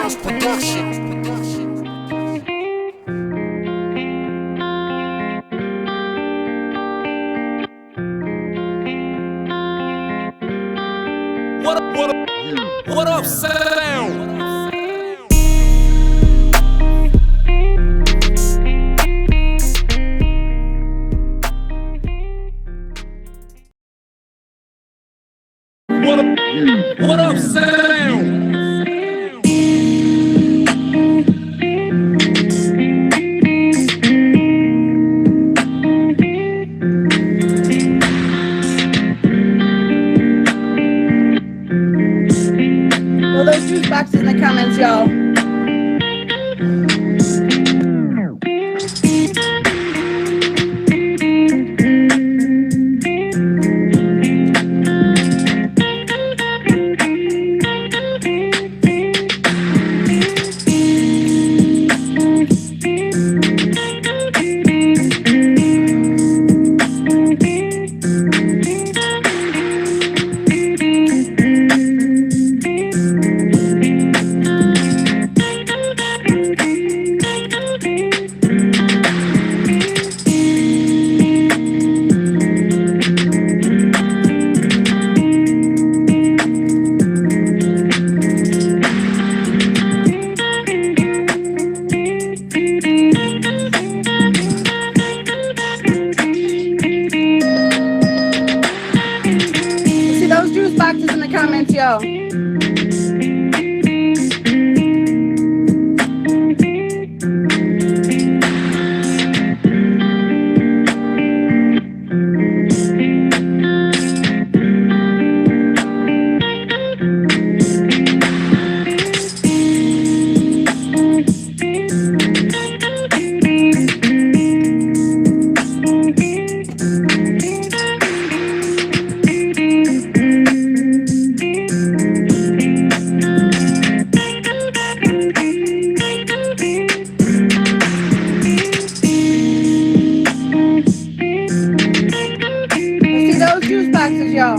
Sounds Production. What up, sound? What up, sound? Well, those juice boxes in the comments, y'all. See those juice boxes in the comments, y'all. See those juice boxes, y'all.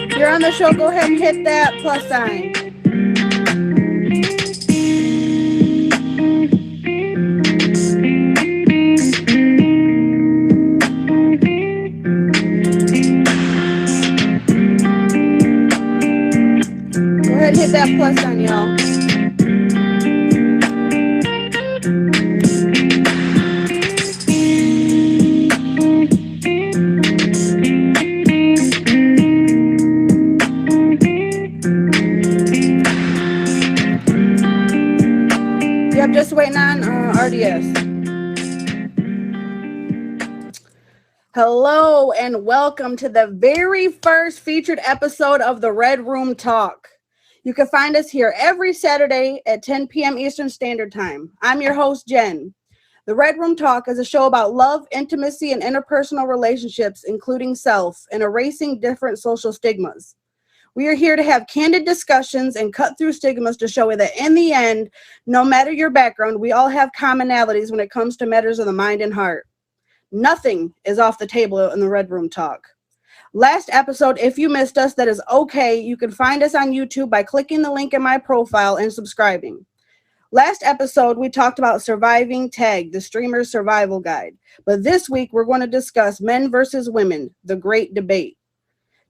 If you're on the show, go ahead and hit that plus sign. Go ahead and hit that plus sign, y'all. Yep, just waiting on RDS. Hello and welcome to the very first featured episode of the Red Room Talk. You can find us here every Saturday at 10 p.m. Eastern Standard Time. I'm your host, Jen. The Red Room Talk is a show about love, intimacy, and interpersonal relationships, including self, and erasing different social stigmas. We are here to have candid discussions and cut through stigmas to show that in the end, no matter your background, we all have commonalities when it comes to matters of the mind and heart. Nothing is off the table in the Red Room Talk. Last episode, if you missed us, that is okay. You can find us on YouTube by clicking the link in my profile and subscribing. Last episode, we talked about surviving tag, the streamer's survival guide. But this week, we're going to discuss men versus women, the great debate.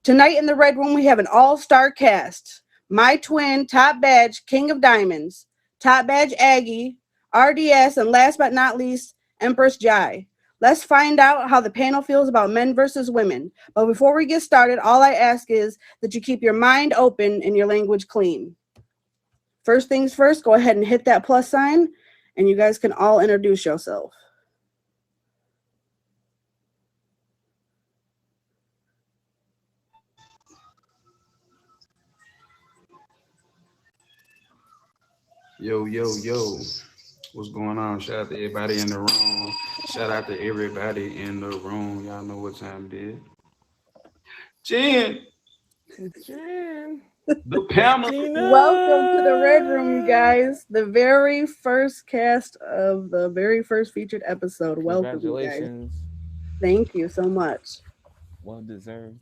Tonight in the Red Room, we have an all-star cast. My twin, Top Badge, King of Diamonds, Top Badge Aggie, RDS, and last but not least, Empress Jai. Let's find out how the panel feels about men versus women. But before we get started, all I ask is that you keep your mind open and your language clean. First things first, go ahead and hit that plus sign, and you guys can all introduce yourself. Yo, what's going on? Shout out to everybody in the room. Shout out to everybody in the room. Y'all know what time it is. Jen. The Pamela. Welcome to the Red Room, you guys. The very first cast of the very first featured episode. Welcome, you guys. Thank you so much. Well deserved.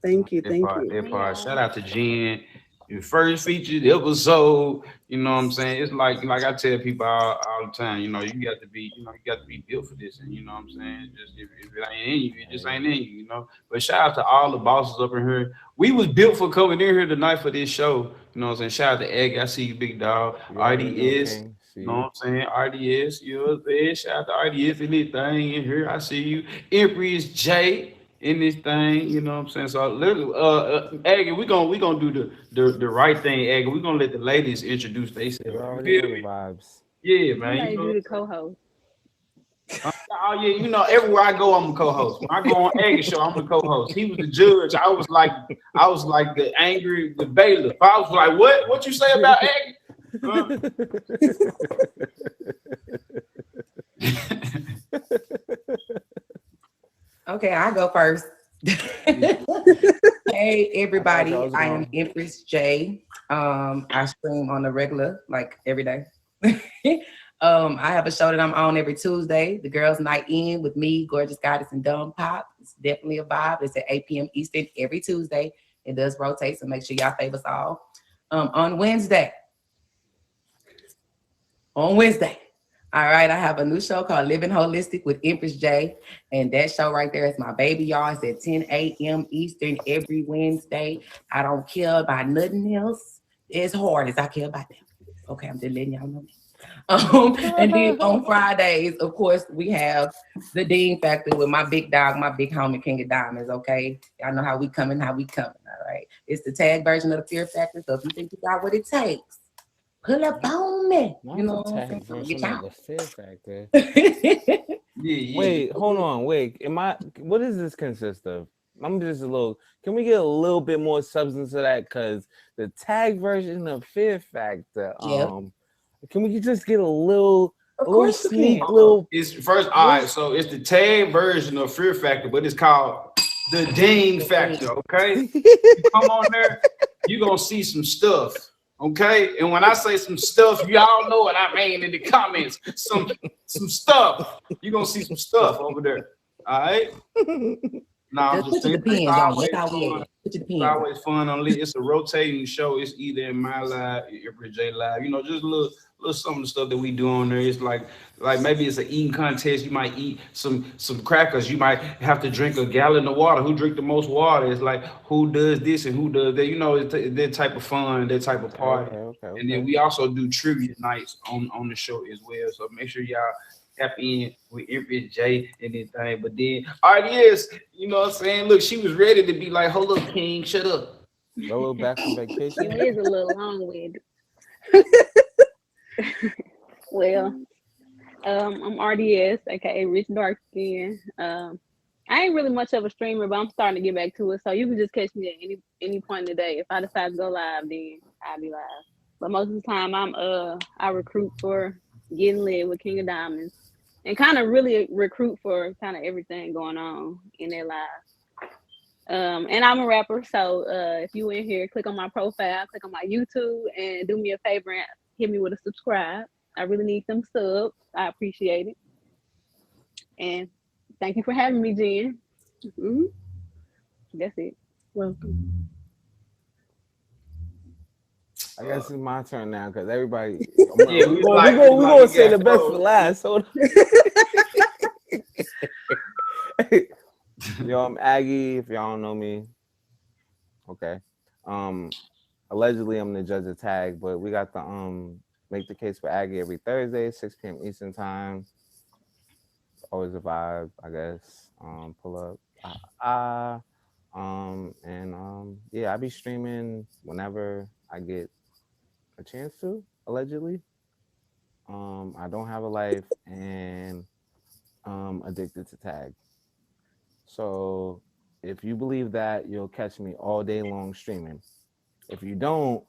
Thank you. That Thank part, you. that part. Shout out to Jen. Your first featured episode, you know what I'm saying? It's like I tell people all the time, you got to be, you got to be built for this, and you know what I'm saying? Just if it ain't in you, it just ain't in you, But shout out to all the bosses up in here. We was built for coming in here tonight for this show. You know what I'm saying? Shout out to Egg. I see you, big dog. RDS. You know what I'm saying? RDS, you know what I'm saying? Shout out to RDS in this thing in here. I see you. Empress J in this thing, you know what I'm saying? So literally, Aggie, we gonna do the right thing, Aggie. We're gonna let the ladies introduce themselves. They You already feel know the me? vibes. Yeah, I man. do the co-host. Oh yeah, everywhere I go, I'm a co-host. When I go on Aggie show, I'm the co-host. He was the judge. I was like the angry, the bailiff. I was like, what you say about Aggie? Okay, I go first. Hey everybody, I am Empress J. I stream on the regular, like every day. I have a show that I'm on every Tuesday, the Girls Night In with me, Gorgeous Goddess, and Dumb Pop. It's definitely a vibe. It's at 8 p.m. Eastern every Tuesday. It does rotate, so make sure y'all favor us all. On Wednesday, all right, I have a new show called Living Holistic with Empress J, and that show right there is my baby, y'all. It's at 10 a.m. Eastern every Wednesday. I don't care about nothing else as hard as I care about them. Okay, I'm just letting y'all know that. And then on Fridays, of course, we have the Dean Factor with my big dog, my big homie, King of Diamonds, okay? Y'all know how we coming, all right? It's the tag version of the Fear Factor, so if you think you got what it takes, pull up on me. Not You know the what tag I'm saying? version Get of the Fear Factor. Yeah. Wait, hold on, wait. What does this consist of? I'm just a little. Can we get a little bit more substance to that? Because the tag version of Fear Factor. Yeah. Can we just get a little? Of course you sneak can. little. It's first, all right. So it's the tag version of Fear Factor, but it's called the Dean Factor. Okay, you come on there, you gonna see some stuff. Okay, and when I say some stuff, y'all know what I mean in the comments. Some stuff. You gonna see some stuff over there. All right. Now I'm just saying, Depends on what how we at. it's always fun on It's a rotating show. It's either in my live, Empress J live. Just a little some of the stuff that we do on there. It's like maybe it's an eating contest. You might eat some crackers. You might have to drink a gallon of water. Who drink the most water? It's like who does this and who does that. It's that type of fun, that type of party. Okay. And then we also do trivia nights on the show as well. So make sure y'all tap in with Empress J and anything. But then RDS, you know what I'm saying? Look, she was ready to be like, hold up, King, shut up. Go back from vacation. It is a little long-winded. Well, I'm RDS, aka Rich Dark Skin. I ain't really much of a streamer, but I'm starting to get back to it. So you can just catch me at any point in the day. If I decide to go live, then I'll be live. But most of the time, I recruit for Getting Lit with King of Diamonds, and kind of really recruit for kind of everything going on in their lives. And I'm a rapper, so if you in here, click on my profile, click on my YouTube, and do me a favor and hit me with a subscribe. I really need them subs. I appreciate it. And thank you for having me, Jen. Mm-hmm. That's it. Welcome. I guess it's my turn now because everybody. Yeah, we're gonna say the best for last. Hold on. Yo, I'm Aggie. If y'all don't know me, okay. Allegedly, I'm the judge of tag, but we got the Make the Case for Aggie every Thursday, 6 p.m. Eastern time. It's always a vibe, I guess. Pull up. Yeah, I be streaming whenever I get a chance to, allegedly. I don't have a life and addicted to tag. So if you believe that, you'll catch me all day long streaming. If you don't,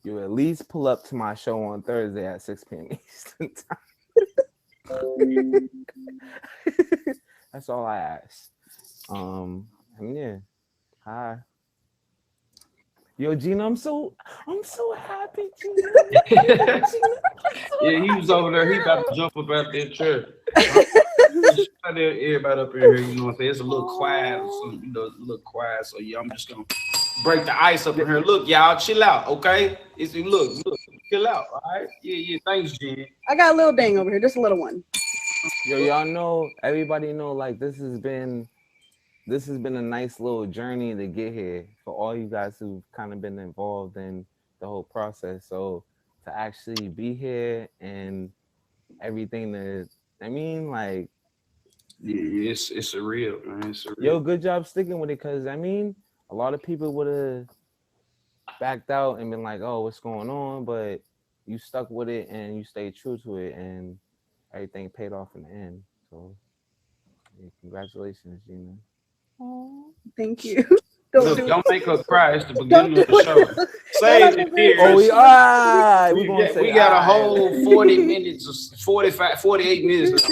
you at least pull up to my show on Thursday at 6 p.m. Eastern time. That's all I ask. And yeah, hi. Yo, Gina, I'm so happy, Gina. Yeah, he was over there. He about to jump up out that chair. shout out to everybody up in here. You know what I'm saying? It's a little quiet, so you know, a little quiet. So yeah, I'm just gonna break the ice up in here. Look, y'all, chill out, okay? Look, chill out. All right? Yeah. Thanks, Jen. I got a little dang over here, just a little one. Yo, y'all know, everybody know, like this has been a nice little journey to get here for all you guys who've kind of been involved in the whole process. So to actually be here and everything that like, Yeah, it's surreal, man. It's surreal. yo, good job sticking with it, because a lot of people would have backed out and been like, oh, what's going on? But you stuck with it and you stayed true to it, and everything paid off in the end. So yeah, congratulations, Gina. Oh, thank you. Don't make her cry. It's the beginning of the show. Save the tears. Oh, we We got a whole 40 minutes, 48 minutes.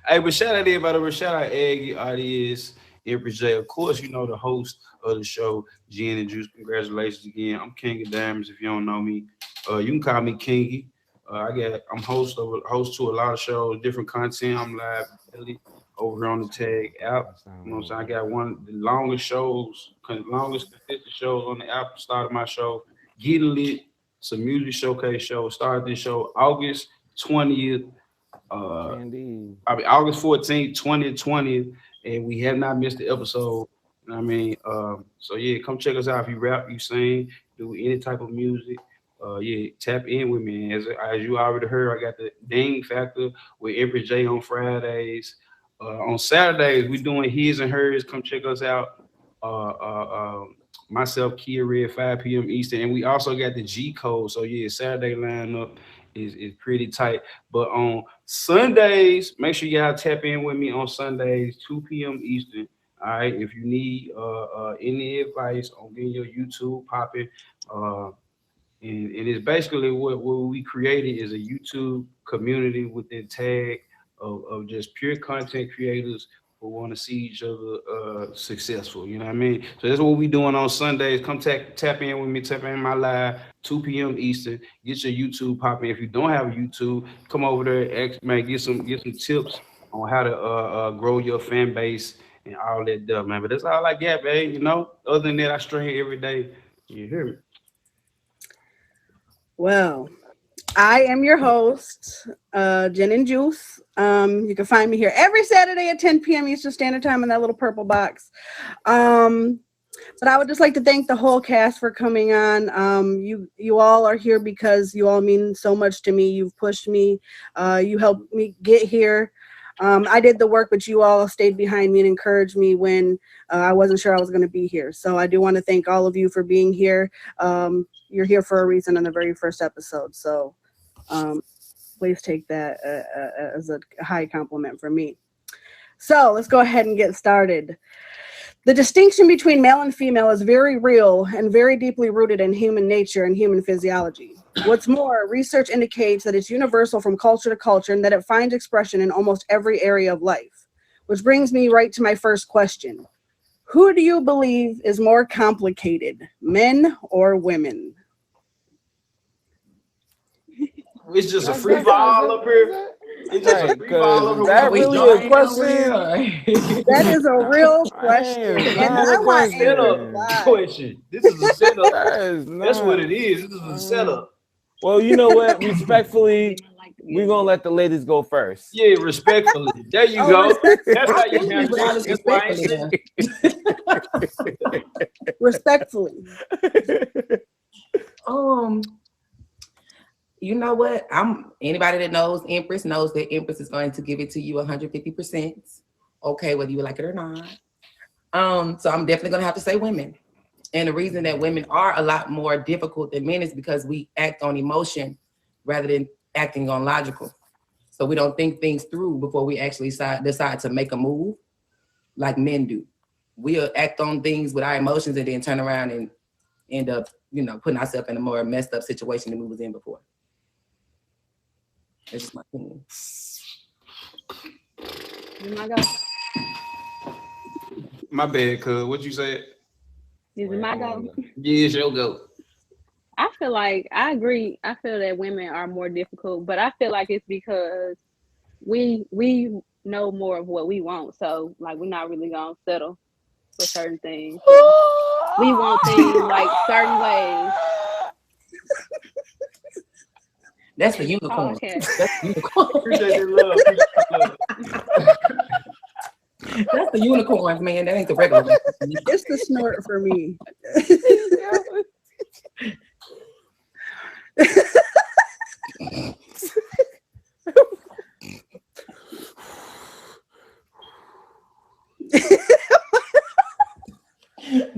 Hey, but shout out to everybody. Shout out Aggie, Audience, Empress J. Of course, you know the host of the show, Gin and Juice. Congratulations again. I'm King of Diamonds. If you don't know me, you can call me Kingy. I'm host to a lot of shows, different content. I'm live daily over here on the Tag app. You know what I'm saying? I got one of the longest consistent shows on the app. Started my show, Getting Lit. It's a music showcase show. Started this show August 20th. August 14th, 20th, and we have not missed the episode. You know what I mean? So yeah, come check us out. If you rap, you sing, do any type of music. Yeah, tap in with me. As you already heard, I got the Ding Factor with Empress J on Fridays. On Saturdays, we doing his and hers. Come check us out. Myself, Kia Red, 5 p.m. Eastern, and we also got the G Code. So yeah, Saturday lineup is pretty tight. But on Sundays, make sure y'all tap in with me on Sundays, 2 p.m. Eastern. All right. If you need any advice on getting your YouTube popping, and it's basically what we created is a YouTube community within Tag of just pure content creators who want to see each other successful. You know what I mean? So that's what we doing on Sundays. Come tap in with me, tap in my live, 2 p.m. Eastern. Get your YouTube popping. If you don't have a YouTube, come over there, man, get some tips on how to grow your fan base and all that stuff, man. But that's all I got, man. You know, other than that, I stream every day. You hear me? Well, I am your host, Gin and Juice. You can find me here every Saturday at 10 p.m. Eastern Standard Time in that little purple box. But I would just like to thank the whole cast for coming on. You all are here because you all mean so much to me. You've pushed me. You helped me get here. I did the work, but you all stayed behind me and encouraged me when I wasn't sure I was going to be here. So I do want to thank all of you for being here. You're here for a reason in the very first episode. So please take that as a high compliment from me. So let's go ahead and get started. The distinction between male and female is very real and very deeply rooted in human nature and human physiology. What's more, research indicates that it's universal from culture to culture and that it finds expression in almost every area of life. Which brings me right to my first question. Who do you believe is more complicated, men or women? It's just a free ball up here. It's just a free ball up here. That really a question? That is a real question. And I want setup question. This is a setup. That's what it is. This is a setup. Well, you know what? Respectfully, we're gonna let the ladies go first. Yeah, respectfully. There you go. That's how you have to respectfully. You know what? Anybody that knows Empress knows that Empress is going to give it to you 150%. Okay, whether you like it or not. So I'm definitely gonna have to say women. And the reason that women are a lot more difficult than men is because we act on emotion rather than acting on logical. So we don't think things through before we actually decide to make a move like men do. We'll act on things with our emotions and then turn around and end up, putting ourselves in a more messed up situation than we was in before. That's just my opinion. My bad, cuz. What you said? Is it my go? Yeah, it's your go. I feel like I agree. I feel that women are more difficult, but I feel like it's because we know more of what we want, so like we're not really gonna settle for certain things. So we want things like certain ways. That's the Oh, unicorn. okay. That's the unicorn. Appreciate the love. Appreciate the love. That's the unicorns, man. That ain't the regular one. It's the snort for me.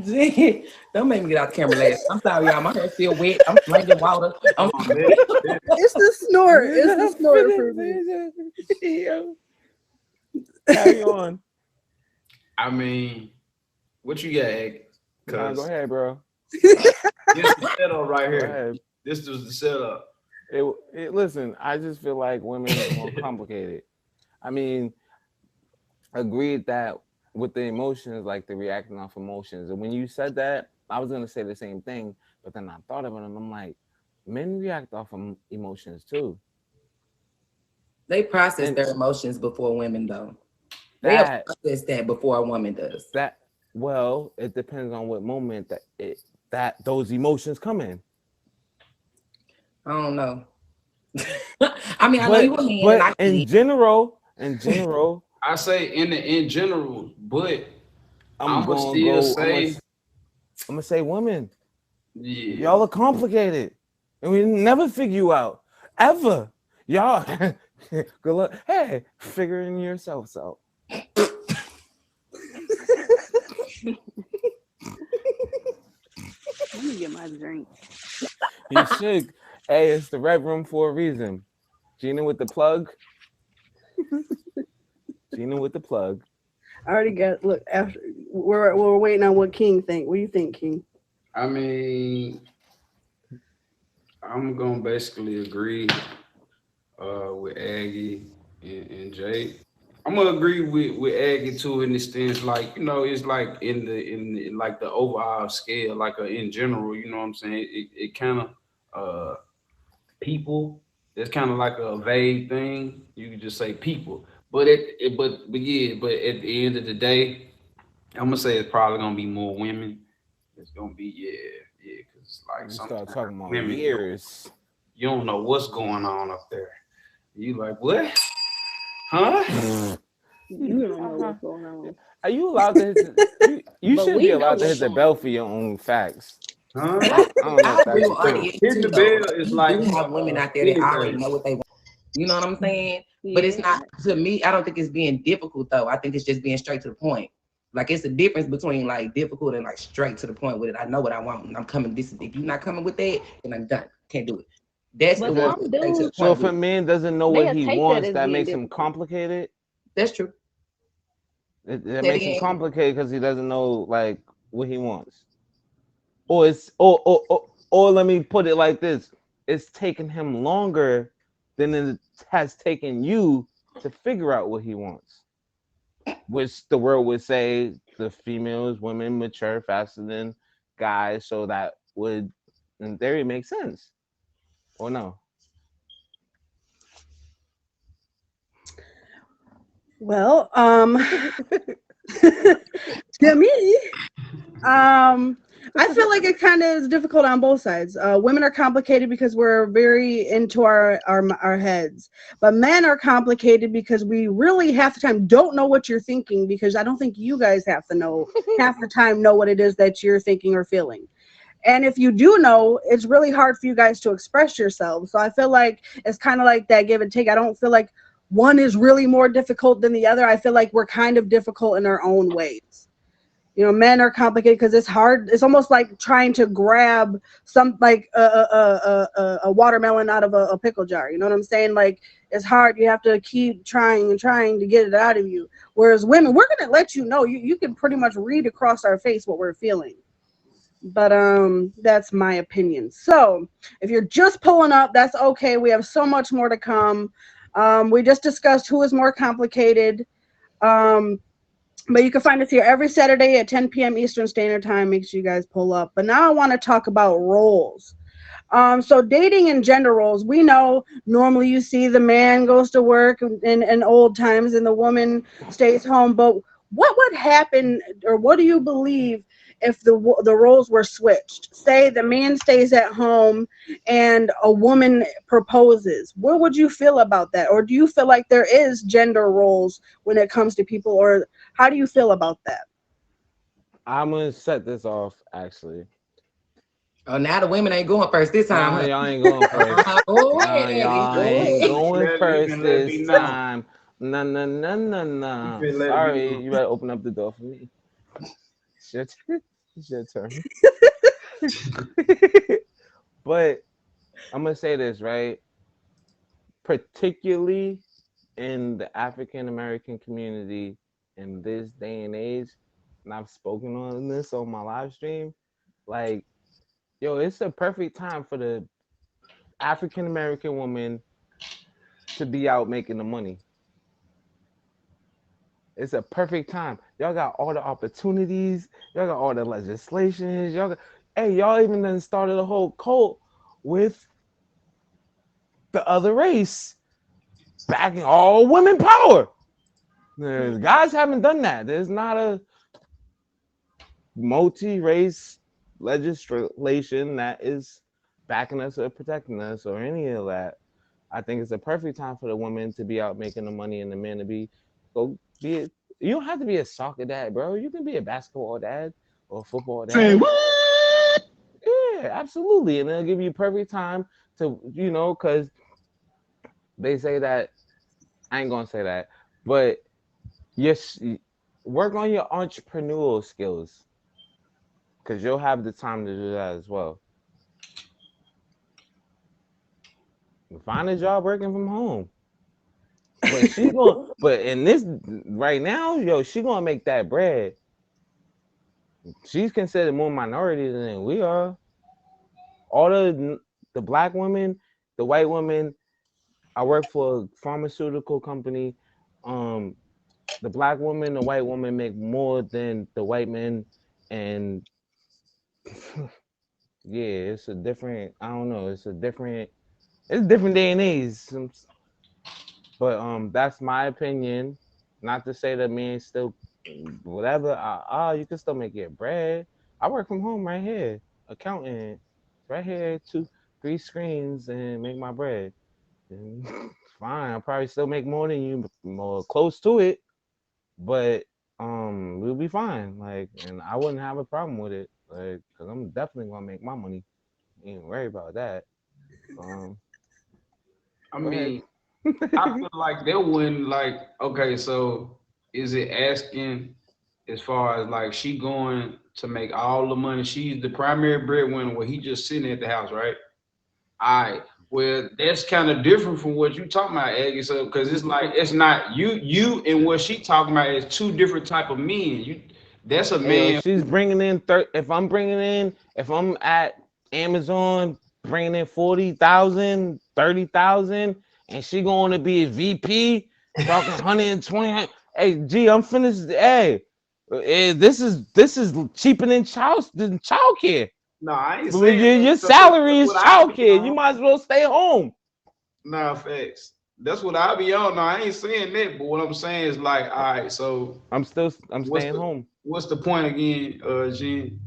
Gee, don't make me get out the camera last. I'm sorry, y'all. My hair's still wet. I'm drinking water. It's the snort. It's the snort for me. Carry on. I mean, what you got, Egg? Nah, go ahead, bro. This is the setup right Go here. ahead. This was the setup. Listen, I just feel like women are more complicated. I mean, agreed that with the emotions, like the reacting off emotions. And when you said that, I was gonna say the same thing, but then I thought of it and I'm like, men react off emotions too. They process And their emotions before women, though. They that process that before a woman does. well, it depends on what moment that those emotions come in. I don't know. I mean, I know you a man. But And in general, I say in general, but I'm gonna say women. Yeah. Y'all are complicated, and we never figure you out ever. Y'all, good luck. Hey, figuring yourselves out. Let me get my drink. You should. Hey, it's the Red Room for a reason. Gina with the plug. Gina with the plug. I already got. Look, after we're waiting on what King think. What do you think, King? I mean, I'm gonna basically agree with Aggie and Jay. I'm gonna agree with Aggie too in this sense, like, you know, it's like in like the overall scale, like in general, you know what I'm saying? It kind of people. It's kind of like a vague thing. You can just say people, but but at the end of the day, I'm gonna say it's probably gonna be more women. It's gonna be because like You sometimes start talking about women, years. you don't know what's going on up there. You like what? Huh? You don't know what's going on. Are you allowed to? You But should we be know allowed to what's hit the going bell on. for your own facts. Huh? I don't know I if agree that's with true. Audie Hitting the too, bell though. is You like do have women out there that already anything. know what they want. You know what I'm saying? But it's not, to me, I don't think it's being difficult, though. I think it's just being straight to the point. Like, it's a difference between like difficult and like straight to the point with it. I know what I want and I'm coming. If you're not coming with that, then I'm done. Can't do it. That's But the one some straight to the dudes, So point if a with. man doesn't know what they'll he take that wants, as that being makes him difficult. complicated. That's true. It Say it makes him again. complicated because he doesn't know like what he wants. Or it's or let me put it like this: it's taking him longer than it has taken you to figure out what he wants. Which the world would say the females, women mature faster than guys, so that would, in theory, make sense. Or no? Well, to me, I feel like it kind of is difficult on both sides. Women are complicated because we're very into our heads, but men are complicated because we really half the time don't know what you're thinking, because I don't think you guys half the time know what it is that you're thinking or feeling. And if you do know, it's really hard for you guys to express yourselves. So I feel like it's kind of like that give and take. I don't feel like one is really more difficult than the other. I feel like we're kind of difficult in our own ways. You know, men are complicated because it's hard. It's almost like trying to grab some, like a watermelon out of a pickle jar. You know what I'm saying? Like, it's hard. You have to keep trying and trying to get it out of you. Whereas women, we're gonna let you know. You can pretty much read across our face what we're feeling. But that's my opinion. So if you're just pulling up, that's okay. We have so much more to come. We just discussed who is more complicated. But you can find us here every Saturday at 10 p.m. Eastern Standard Time. Make sure you guys pull up. But now I want to talk about roles. So dating and gender roles, we know normally you see the man goes to work in old times and the woman stays home. But what would happen, or what do you believe if the roles were switched? Say the man stays at home and a woman proposes. What would you feel about that? Or do you feel like there is gender roles when it comes to people, or how do you feel about that? I'm gonna set this off actually. Oh, now the women ain't going first this time. Nah, Huh? y'all ain't going first. Go Nah, ahead, Eddie. y'all Go ain't ahead. going Let first me- let me this know. time. Nah. You can let me Sorry, know. you better open up the door for me. Shit, it's your turn. But I'm gonna say this, right? Particularly in the African American community in this day and age, and I've spoken on this on my live stream, like, yo, it's a perfect time for the African American woman to be out making the money. It's a perfect time. Y'all got all the opportunities. Y'all got all the legislations. Y'all even done started a whole cult with the other race backing all women power. Guys haven't done that. There's not a multi-race legislation that is backing us or protecting us or any of that. I think it's a perfect time for the woman to be out making the money and the man to go be it. You don't have to be a soccer dad, bro. You can be a basketball dad or a football Say dad. what? Yeah, absolutely. And it'll give you perfect time to, because they say that, I ain't gonna say that, but yes, work on your entrepreneurial skills because you'll have the time to do that as well. Find a job working from home. But she's going, but in this right now, yo, she gonna make that bread. She's considered more minority than we are. All the black women, the white women. I work for a pharmaceutical company. The black woman, the white woman make more than the white men, and yeah, it's a different. I don't know. It's a different day and age. But that's my opinion. Not to say that men still whatever. You can still make your bread. I work from home right here, accountant, right here, 2-3 screens, and make my bread. And it's fine. I'll probably still make more than you, more close to it, but we'll be fine. Like, and I wouldn't have a problem with it, like, cause I'm definitely gonna make my money. Ain't worry about that. I Go ahead. mean, I feel like they wouldn't like. Okay, so is it asking as far as like she going to make all the money? She's the primary breadwinner, where he just sitting at the house, right? All right. Well, that's kind of different from what you talking about, Aggie. So, because it's like it's not you and what she talking about is two different type of men. That's a Hey, yo, man. she's bringing in if I'm at Amazon bringing in 40,000, 30,000, and she going to be a VP talking 120. Hey, gee, I'm finished. Hey, this is cheaper than child care. No, I ain't Your, saying your that. So salary that's is what I be childcare. You on. might as well stay home. Nah, facts. That's what I be on. No, I ain't saying that. But what I'm saying is like, all right. So I'm what's staying the home. what's the point again, Jen?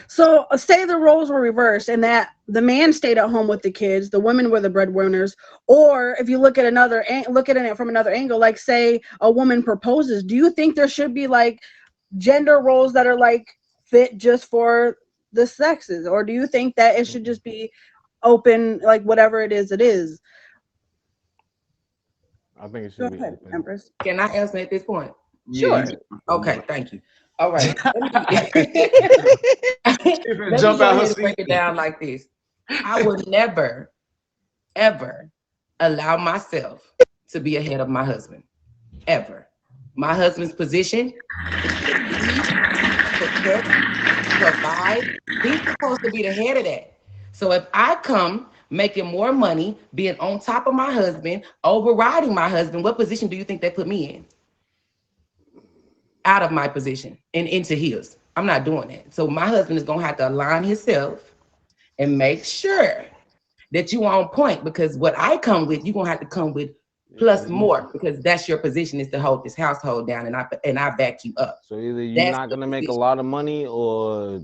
So say the roles were reversed and that the man stayed at home with the kids, the women were the breadwinners. Or if you look at it from another angle, like say a woman proposes, do you think there should be like gender roles that are like fit just for the sexes, or do you think that it should just be open, like whatever it is, it is? I think it Go should be ahead, open. Empress. Can I answer at this point? Sure. Okay, thank you. All right. Let me Jump go out her ahead and seat. break it down like this. I would never, ever allow myself to be ahead of my husband. Ever. My husband's position is to lead, protect, provide. He's supposed to be the head of that. So if I come making more money, being on top of my husband, overriding my husband, what position do you think they put me in? Out of my position and into his. I'm not doing that. So my husband is gonna have to align himself and make sure that you on point, because what I come with, you're gonna have to come with plus more, because that's your position, is to hold this household down, and I back you up. So either you're That's not the gonna make a position. lot of money, or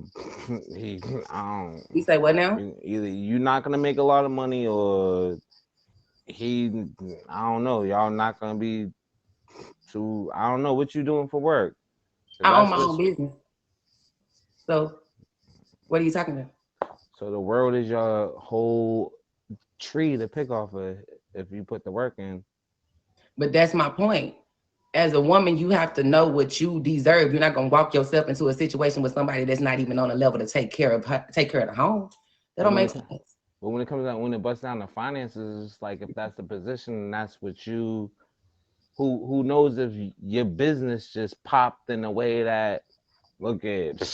You say what now? either you're not gonna make a lot of money, or I don't know. Y'all not gonna be too. I don't know what you doing for work. I own my own business. So what are you talking about? So the world is your whole tree to pick off of if you put the work in. But that's my point. As a woman, you have to know what you deserve. You're not gonna walk yourself into a situation with somebody that's not even on a level to take care of the home. That don't make sense. But when it comes down, when it busts down to finances, it's like if that's the position and that's what you, who knows if your business just popped in a way that, look at,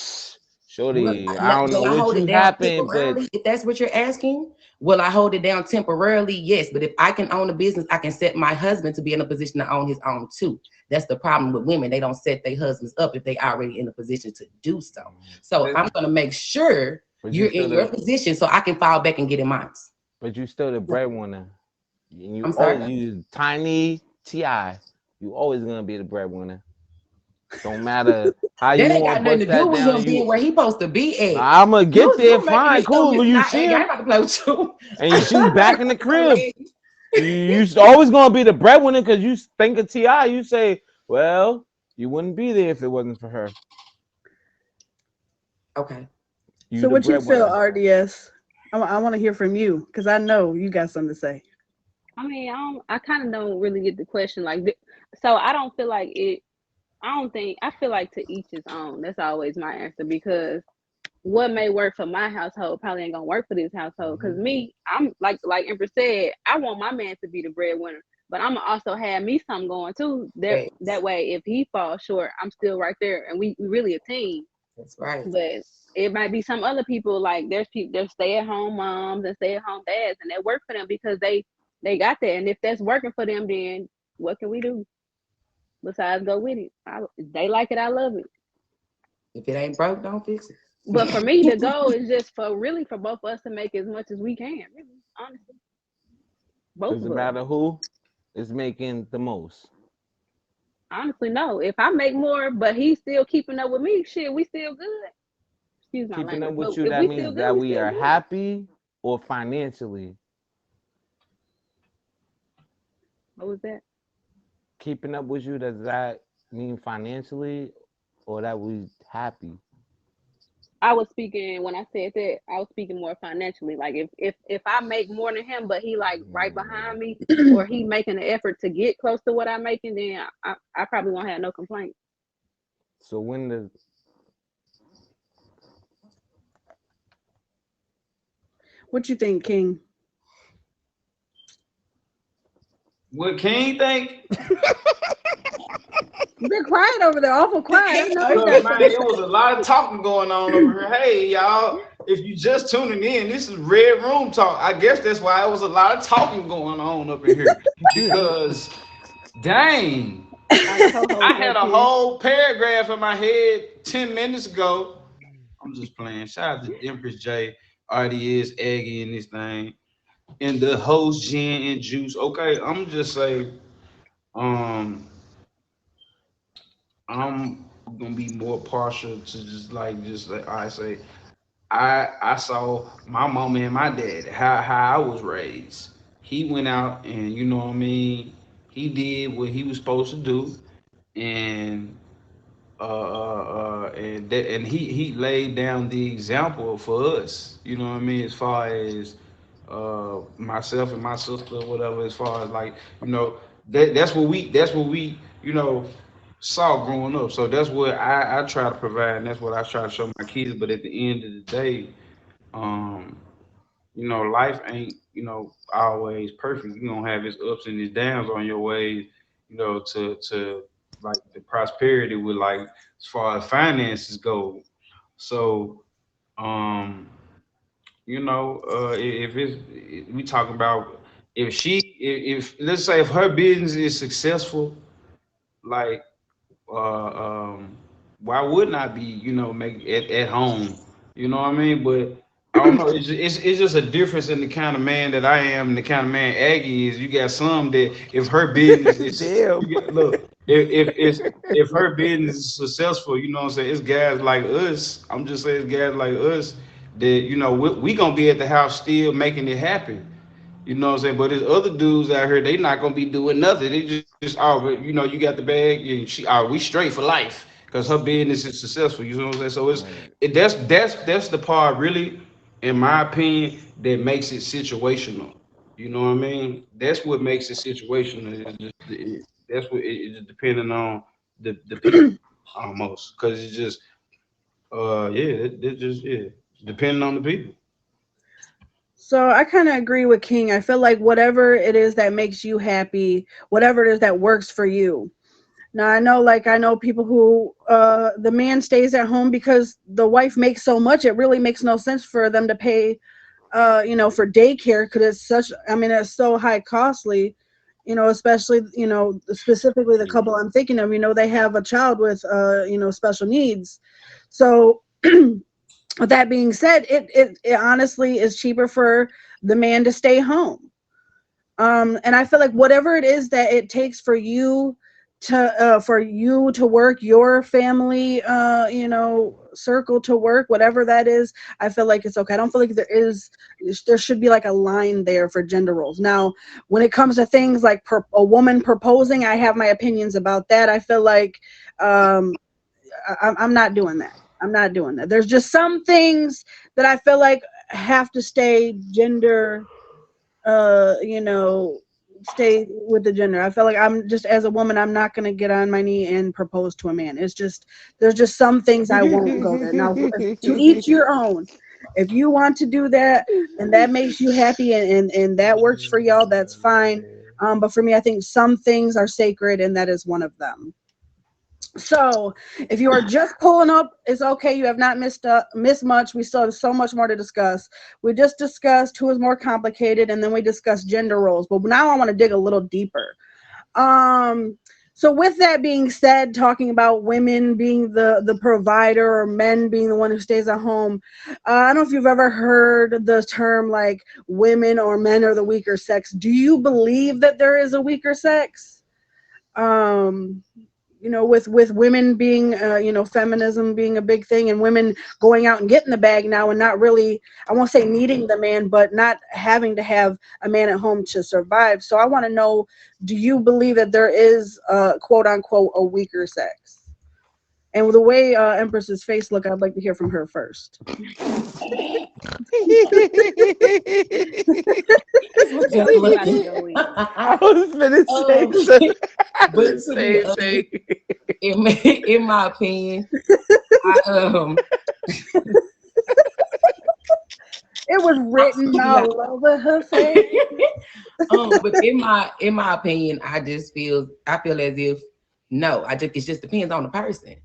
shorty, I don't know what you happened, but if that's what you're asking, will I hold it down temporarily? Yes, but if I can own a business, I can set my husband to be in a position to own his own too. That's the problem with women. They don't set their husbands up if they already in a position to do so. So I'm gonna make sure you're in your position so I can fall back and get in mine. But you still the breadwinner. And you I'm sorry? you tiny T.I. You always gonna be the breadwinner. Don't matter how you that ain't want got nothing to do with him down, being where he supposed to be at. I'm gonna get there, fine, cool. But you see, I ain't about to play with you. And she's back in the crib. You always gonna be the breadwinner because you think of T.I. You say, well, you wouldn't be there if it wasn't for her. Okay. So what you feel, RDS? I want to hear from you because I know you got something to say. I mean, I kind of don't really get the question like, so I don't feel like it. I feel like to each his own. That's always my answer, because what may work for my household probably ain't gonna work for this household. Because me, I'm like Empress said, I want my man to be the breadwinner, but I'm gonna also have me something going too. That way, if he falls short, I'm still right there, and we really a team. That's right. But it might be some other people, like there's stay-at-home moms and stay-at-home dads, and that work for them because they got that. And if that's working for them, then what can we do besides go with it? They like it, I love it. If it ain't broke, don't fix it. But for me, the goal is just for both of us to make as much as we can, really, honestly. Doesn't matter who is making the most. Honestly, no. If I make more, but he's still keeping up with me, shit, we still good. Excuse my language. Keeping up with you, that means that we are happy or financially. What was that? Keeping up with you, does that mean financially or that we happy? I was speaking, when I said that, I was speaking more financially. Like if I make more than him, but he like right behind me, or he making an effort to get close to what I'm making, then I probably won't have no complaints. So what you think, King? What King think? You've been quiet over there, awful quiet. Look, man, it was a lot of talking going on over here. Hey, y'all, if you just tuning in, this is Red Room Talk. I guess that's why it was a lot of talking going on up in here. Because, dang, I had a whole paragraph in my head 10 minutes ago. I'm just playing. Shout out to Empress J, RDS, Aggie, and this thing. And the host, Jen and Juice. Okay, I'm just say, I'm gonna be more partial to just like I say, I saw my mama and my dad how I was raised. He went out and you know what I mean. He did what he was supposed to do, and and he laid down the example for us. You know what I mean, as far as myself and my sister, whatever. As far as like that's what we saw growing up. So that's what I try to provide, and that's what I try to show my kids. But at the end of the day, life ain't always perfect. You're gonna have its ups and its downs on your way, to like the prosperity with like as far as finances go. So if we talk about if let's say if her business is successful, like why wouldn't I be make at home, you know what I mean? But I don't know. It's just a difference in the kind of man that I am and the kind of man Aggie is. You got some that if her business is Damn. you got, look if her business is successful, you know what I'm saying. It's guys like us. I'm just saying, it's guys like us that we gonna be at the house still making it happen. You know what I'm saying? But there's other dudes out here, they not gonna be doing nothing. They just you got the bag and we straight for life because her business is successful. You know what I'm saying? So that's the part really, in my opinion, that makes it situational. You know what I mean? That's what makes it situational. That's what it's just depending on the people almost because it's just depending on the people. So I kind of agree with King. I feel like whatever it is that makes you happy, whatever it is that works for you. Now I know people who the man stays at home because the wife makes so much. It really makes no sense for them to pay for daycare because it's so high costly, especially, specifically the couple I'm thinking of, they have a child with special needs. So with that being said, it honestly is cheaper for the man to stay home. And I feel like whatever it is that it takes for you to work, your family circle to work, whatever that is, I feel like it's okay. I don't feel like there should be like a line there for gender roles. Now, when it comes to things like a woman proposing, I have my opinions about that. I feel like I'm not doing that. I'm not doing that. There's just some things that I feel like have to stay gender, stay with the gender. I feel like I'm just, as a woman, I'm not going to get on my knee and propose to a man. There's just some things I won't go there. Now, to each your own. If you want to do that and that makes you happy and that works for y'all, that's fine. But for me, I think some things are sacred and that is one of them. So if you are just pulling up, it's okay. You have not missed much. We still have so much more to discuss. We just discussed who is more complicated, and then we discussed gender roles. But now I want to dig a little deeper. So with that being said, talking about women being the provider or men being the one who stays at home, I don't know if you've ever heard the term like women or men are the weaker sex. Do you believe that there is a weaker sex? With women being, feminism being a big thing and women going out and getting the bag now and not really, I won't say needing the man, but not having to have a man at home to survive. So I want to know, do you believe that there is, quote unquote, a weaker sex? And with the way Empress's face look, I'd like to hear from her first. I was finna say but in my opinion, it was written all over her face. But in my opinion, I feel as if no, it just depends on the person.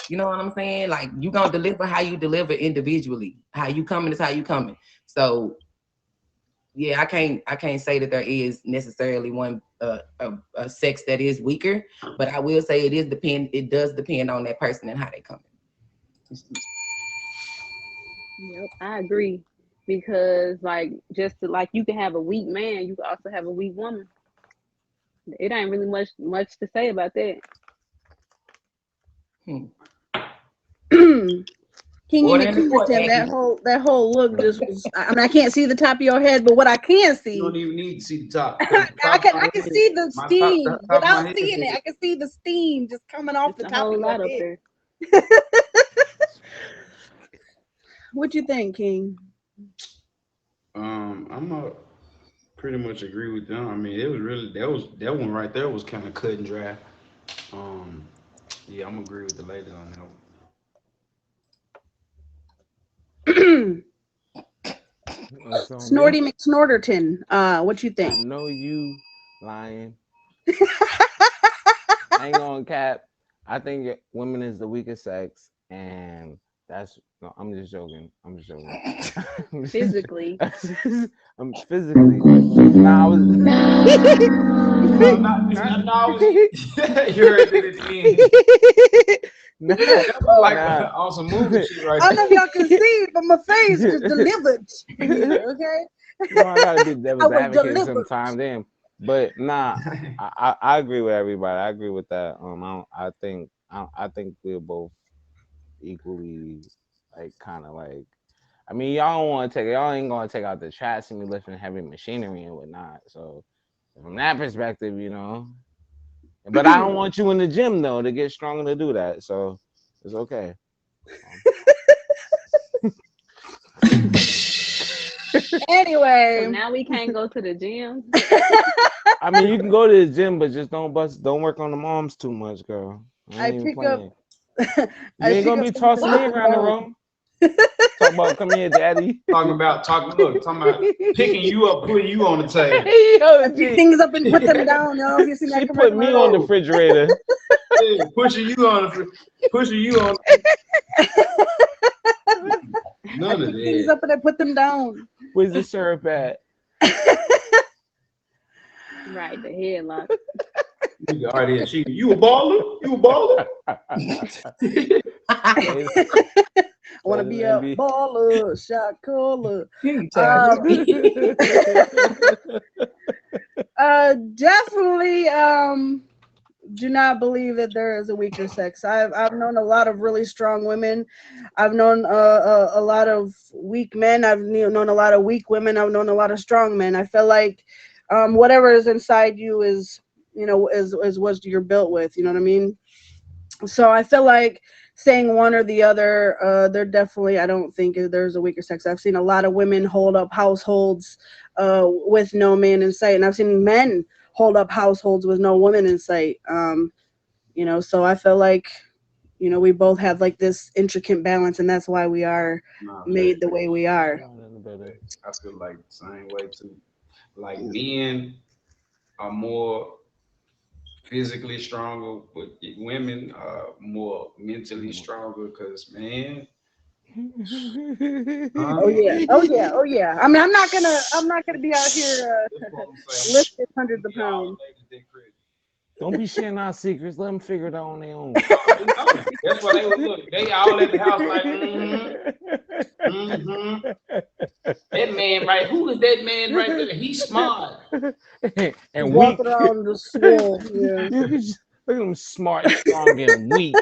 You know what I'm saying? Like, you gonna deliver how you deliver individually. How you coming is how you coming. So yeah, I can't say that there is necessarily one a sex that is weaker, but I will say it does depend on that person and how they come. Yep, I agree. Because like you can have a weak man, you can also have a weak woman. It ain't really much to say about that. King, you understand that whole look just was, I can't see the top of your head, but what I can see, You don't even need to see the top. I can see the steam without seeing it. I can see the steam just coming off the top of your head. There. What you think, King? I'm a pretty much agree with them. I mean, it was really that one right there was kind of cut and dry. Yeah, I'm agree with the lady on that one. Snorty McSnorterton, what you think? I know you lying. I ain't gonna cap. I think women is the weakest sex, and I'm just joking. Physically. I'm physically. Nah, I was. No, you heard it again. Nah, That look like nah. on some movie shit right I don't know there. if y'all can see, but my face was delivered. Okay. You know, I gotta be devil's was advocate delivered. sometimes, damn. But nah, I agree with everybody. I agree with that. I think we're both equally like kind of like. I mean, y'all ain't gonna take out the trash and be lifting heavy machinery and whatnot. So from that perspective, you know. But I don't want you in the gym though to get stronger to do that. So it's okay. Anyway, So now we can't go to the gym. I mean, you can go to the gym, but just don't work on the arms too much, girl. I ain't even pick playing. up. You ain't gonna be tossing me around the room. Talk about come here, daddy. Talking about picking you up, putting you on the table. Yo, Pick things up and put them down. Yo, you see that she put me on the refrigerator. Yeah, pushing you on. None of Pick things that. up and I put them down. Where's the syrup at? Right, the headlock. You a baller? You a baller? I want to be a baller, shot caller. Definitely do not believe that there is a weaker sex. I've known a lot of really strong women. I've known a lot of weak men. I've known a lot of weak women. I've known a lot of strong men. I feel like whatever is inside you is what you're built with. You know what I mean? So I feel like saying one or the other, I don't think there's a weaker sex. I've seen a lot of women hold up households with no man in sight, and I've seen men hold up households with no woman in sight. So I feel like, we both have like this intricate balance, and that's why we are made the way we are. I feel like the same way too. Like men are more physically stronger, but women are more mentally stronger. Cause man, Oh yeah. I mean, I'm not gonna be out here lifting hundreds of pounds. Don't be sharing our secrets. Let them figure it out on their own. That's why they would look. They all at the house like, that man right. Who is that man right there? He's smart. And walking weak. around the swamp. Yeah. Look at them smart, strong, and weak.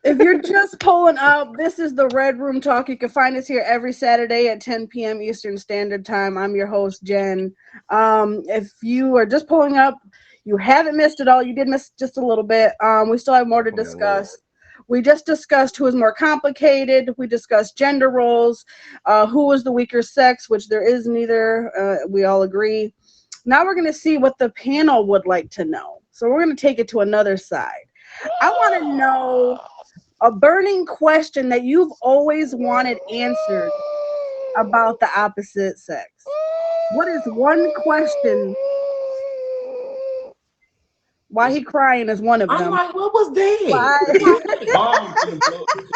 If you're just pulling up, this is the Red Room Talk. You can find us here every Saturday at 10 p.m. Eastern Standard Time. I'm your host, Jen. If you are just pulling up, you haven't missed it all. You did miss just a little bit. We still have more to discuss. We just discussed who is more complicated. We discussed gender roles, who is the weaker sex, which there is neither. We all agree. Now we're going to see what the panel would like to know. So we're going to take it to another side. I want to know a burning question that you've always wanted answered about the opposite sex. What is one question? Why he crying is one of them. I'm like, what was that?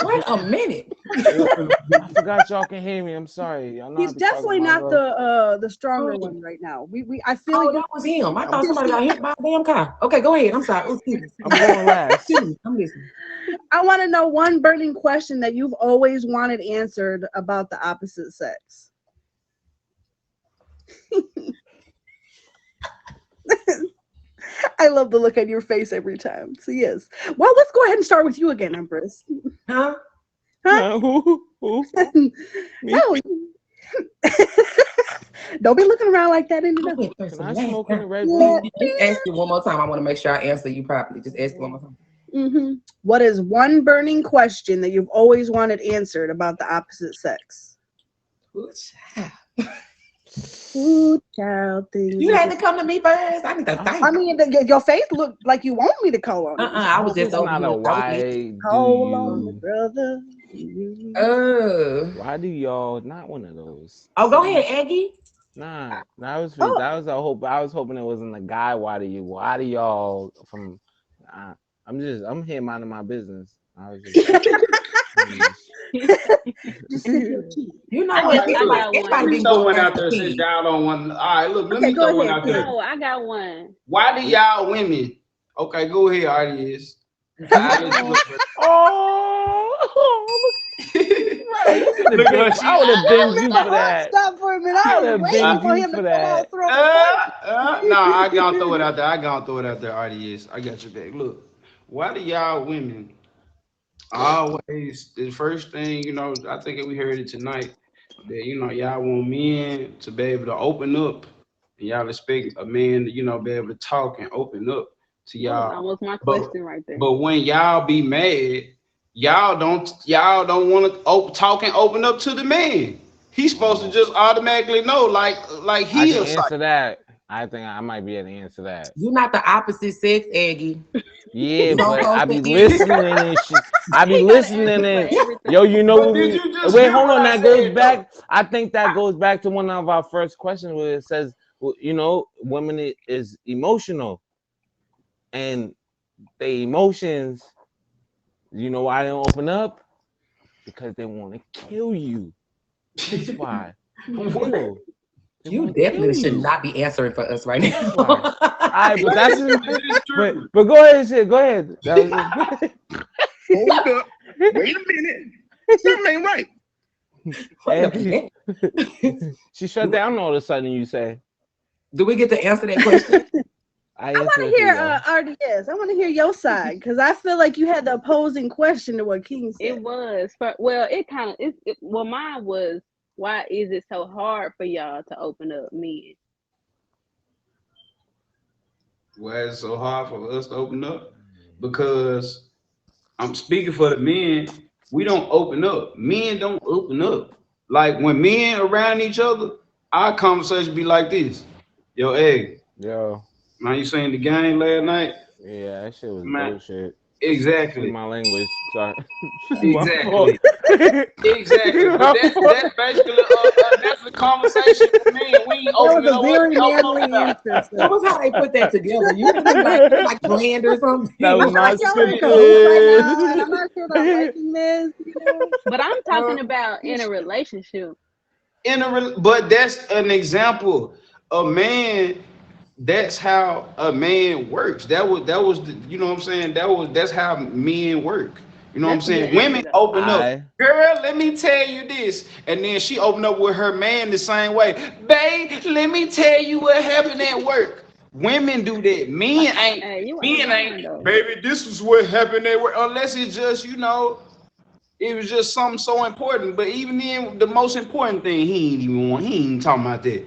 Wait a minute. I forgot y'all can hear me. I'm sorry. He's definitely not the stronger one right now. I feel like that was him. I thought somebody got hit by a damn car. Okay, go ahead. I'm sorry. I'm going last. I'm listening. I want to know one burning question that you've always wanted answered about the opposite sex. I love the look on your face every time. So yes. Well, let's go ahead and start with you again, Empress. Huh? Who? No. Don't be looking around like that. Can I smoke in the Red Yeah. Room? Just ask you one more time. I want to make sure I answer you properly. Just ask you one more time. Mm-hmm. What is one burning question that you've always wanted answered about the opposite sex? Ooh, child, things. You had to come to me first. I need to thank. I mean, your face looked like you want me to call on you. I was just It's not a why call on me, brother. Why do y'all not one of those? Oh, go ahead, Aggie. Nah, that was a hope. I was hoping it wasn't a guy. Why do y'all from? I'm here minding my business. I was just sip your tea. You know I what? got one. Throw one out there since y'all don't want. All right, look, let me throw one out there. No, I got one. Why do y'all women Okay, go ahead, RDS. I Look at her, I would have been you for Hold, that. stop for a minute. I I was would've waiting been for you him to for come out that. throw the point. No, I gotta throw it out there. I gotta throw it out there, RDS. I got your back. Look, why do y'all women always the first thing, I think we heard it tonight, that y'all want men to be able to open up, and y'all expect a man to, be able to talk and open up to That was y'all. almost my But question right there. but when y'all be mad, y'all don't want to talk and open up to the man. He's supposed to just automatically know, like I he's can a answer that. I think I might be able to answer that. You're not the opposite sex, Aggie. Yeah, You don't but I post be the listening and shit. I be He got an listening answer and for everything. yo, you know But what did we you just wait, hear hold what on. I That goes said, back. I think that goes back to one of our first questions where it says, well, women is emotional, and they emotions. You know why they don't open up? Because they want to kill you. That's why. Kill. They You wanna definitely kill should you. not be answering for us right now. That's why. All right, but that's It is true. but go ahead, shit. Go ahead. That Hold up. Wait a minute. Something ain't right. Wait a was minute. she shut down all of a sudden. You say Do we get to answer that question? I I want answered to it for hear y'all. RDS. I want to hear your side because I feel like you had the opposing question to what King It said. was it kind of well, mine was, why is it so hard for y'all to open up, men? Why it's so hard for us to open up? Because I'm speaking for the men. We don't open up. Men don't open up. Like when men around each other, our conversation be like this. Yo, hey, Yo, man, you seen the game last night? yeah, that shit was Man, bullshit. Excuse exactly. my language. Sorry. Exactly. My Exactly. But fault. that's basically that's the conversation for men. We ain't That opening was a up. very What we open up manly about? answer, That sir. was how they put that together. You really like planned or something. That was I not feel like a hoop right now, and I'm scripted. not sure if I'm liking this. But I'm talking Uh, about in a relationship. But that's an example. A man, that's how a man works. That was the, you know what I'm saying? That's how men work. You know what I'm That's a good saying? answer Women though. open up. I Girl, let me tell you this. And then she opened up with her man the same way. Babe, let me tell you what happened at work. Women do that. Hey, you ain't Men lying ain't, though. baby, this is what happened at work. Unless it's just, it was just something so important. But even then, the most important thing, he ain't even talking about that.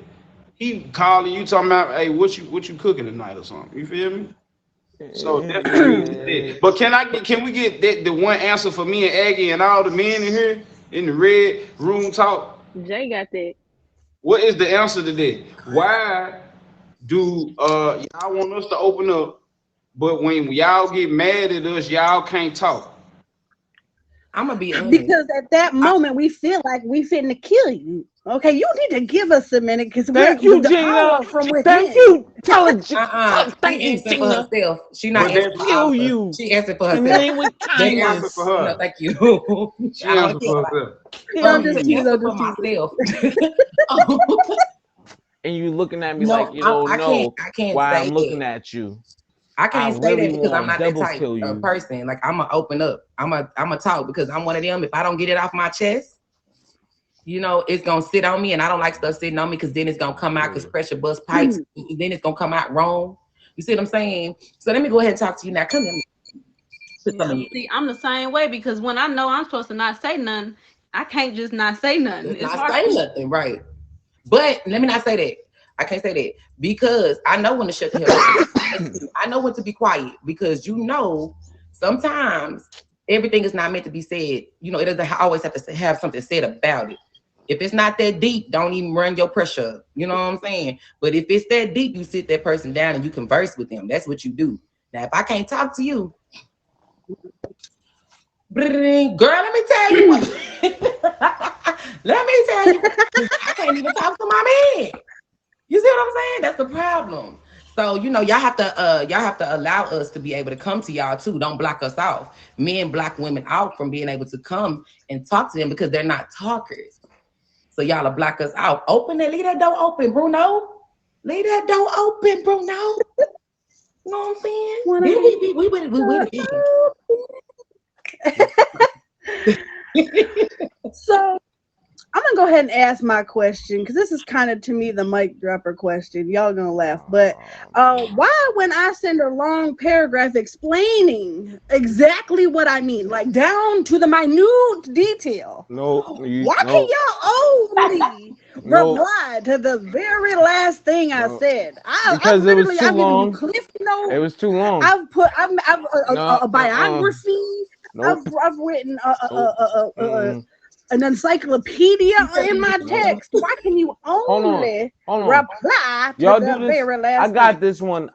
He calling you talking about, hey, what you cooking tonight or something. You feel me? So definitely that. But can we get the one answer for me and Aggie and all the men in here in the red room talk? Jay got that. What is the answer to that? Why do y'all want us to open up, but when y'all get mad at us, y'all can't talk? I'm gonna be honest. Because at that moment we feel like we finna kill you. Okay, you need to give us a minute because thank you, the power Gina. from within. Thank you. Tell her. She Thank you, answering for Gina. herself. She not But answering that's for Kill all of us. you. She answered for In the herself. name with she answered kindness. for her. No, thank you. She I don't answered care for about herself. Kill Don't just to tease, answer don't for just tease. myself. And you looking at me No, like you don't I know can't why say I'm looking that. at you. I can't I say really that because I'm want not that double type kill you. of person. Like I'm gonna open up. I'm a talk because I'm one of them. If I don't get it off my chest, it's gonna sit on me, and I don't like stuff sitting on me because then it's gonna come out because pressure bust pipes. Then it's gonna come out wrong. You see what I'm saying? So let me go ahead and talk to you now. Come here. Put some in you. See, I'm the same way because when I know I'm supposed to not say nothing, I can't just not say nothing. It's It's not hard. say nothing, right? But let me not say that. I can't say that because I know when to shut the hell up. I know when to be quiet because sometimes everything is not meant to be said. It doesn't always have to have something said about it. If it's not that deep, don't even run your pressure up. You know what I'm saying? But if it's that deep, you sit that person down and you converse with them. That's what you do. Now, if I can't talk to you, girl, let me tell you what. Let me tell you, I can't even talk to my man. You see what I'm saying? That's the problem. So y'all have to allow us to be able to come to y'all too. Don't block us off. Men block women out from being able to come and talk to them because they're not talkers. So y'all will block us out. Leave that door open, Bruno. Leave that door open, Bruno. You know what I'm saying? Wanna Then be we went. So I'm gonna go ahead and ask my question because this is kind of to me the mic dropper question. Y'all gonna laugh, but why when I send a long paragraph explaining exactly what I mean, like down to the minute detail, why can y'all only reply to the very last thing I said? Because it was too I've long. given you cliff notes. It was too long. I've put a biography. Nope. I've written an encyclopedia in my text. Why can you only reply to y'all the do this, very last I got thing? this one.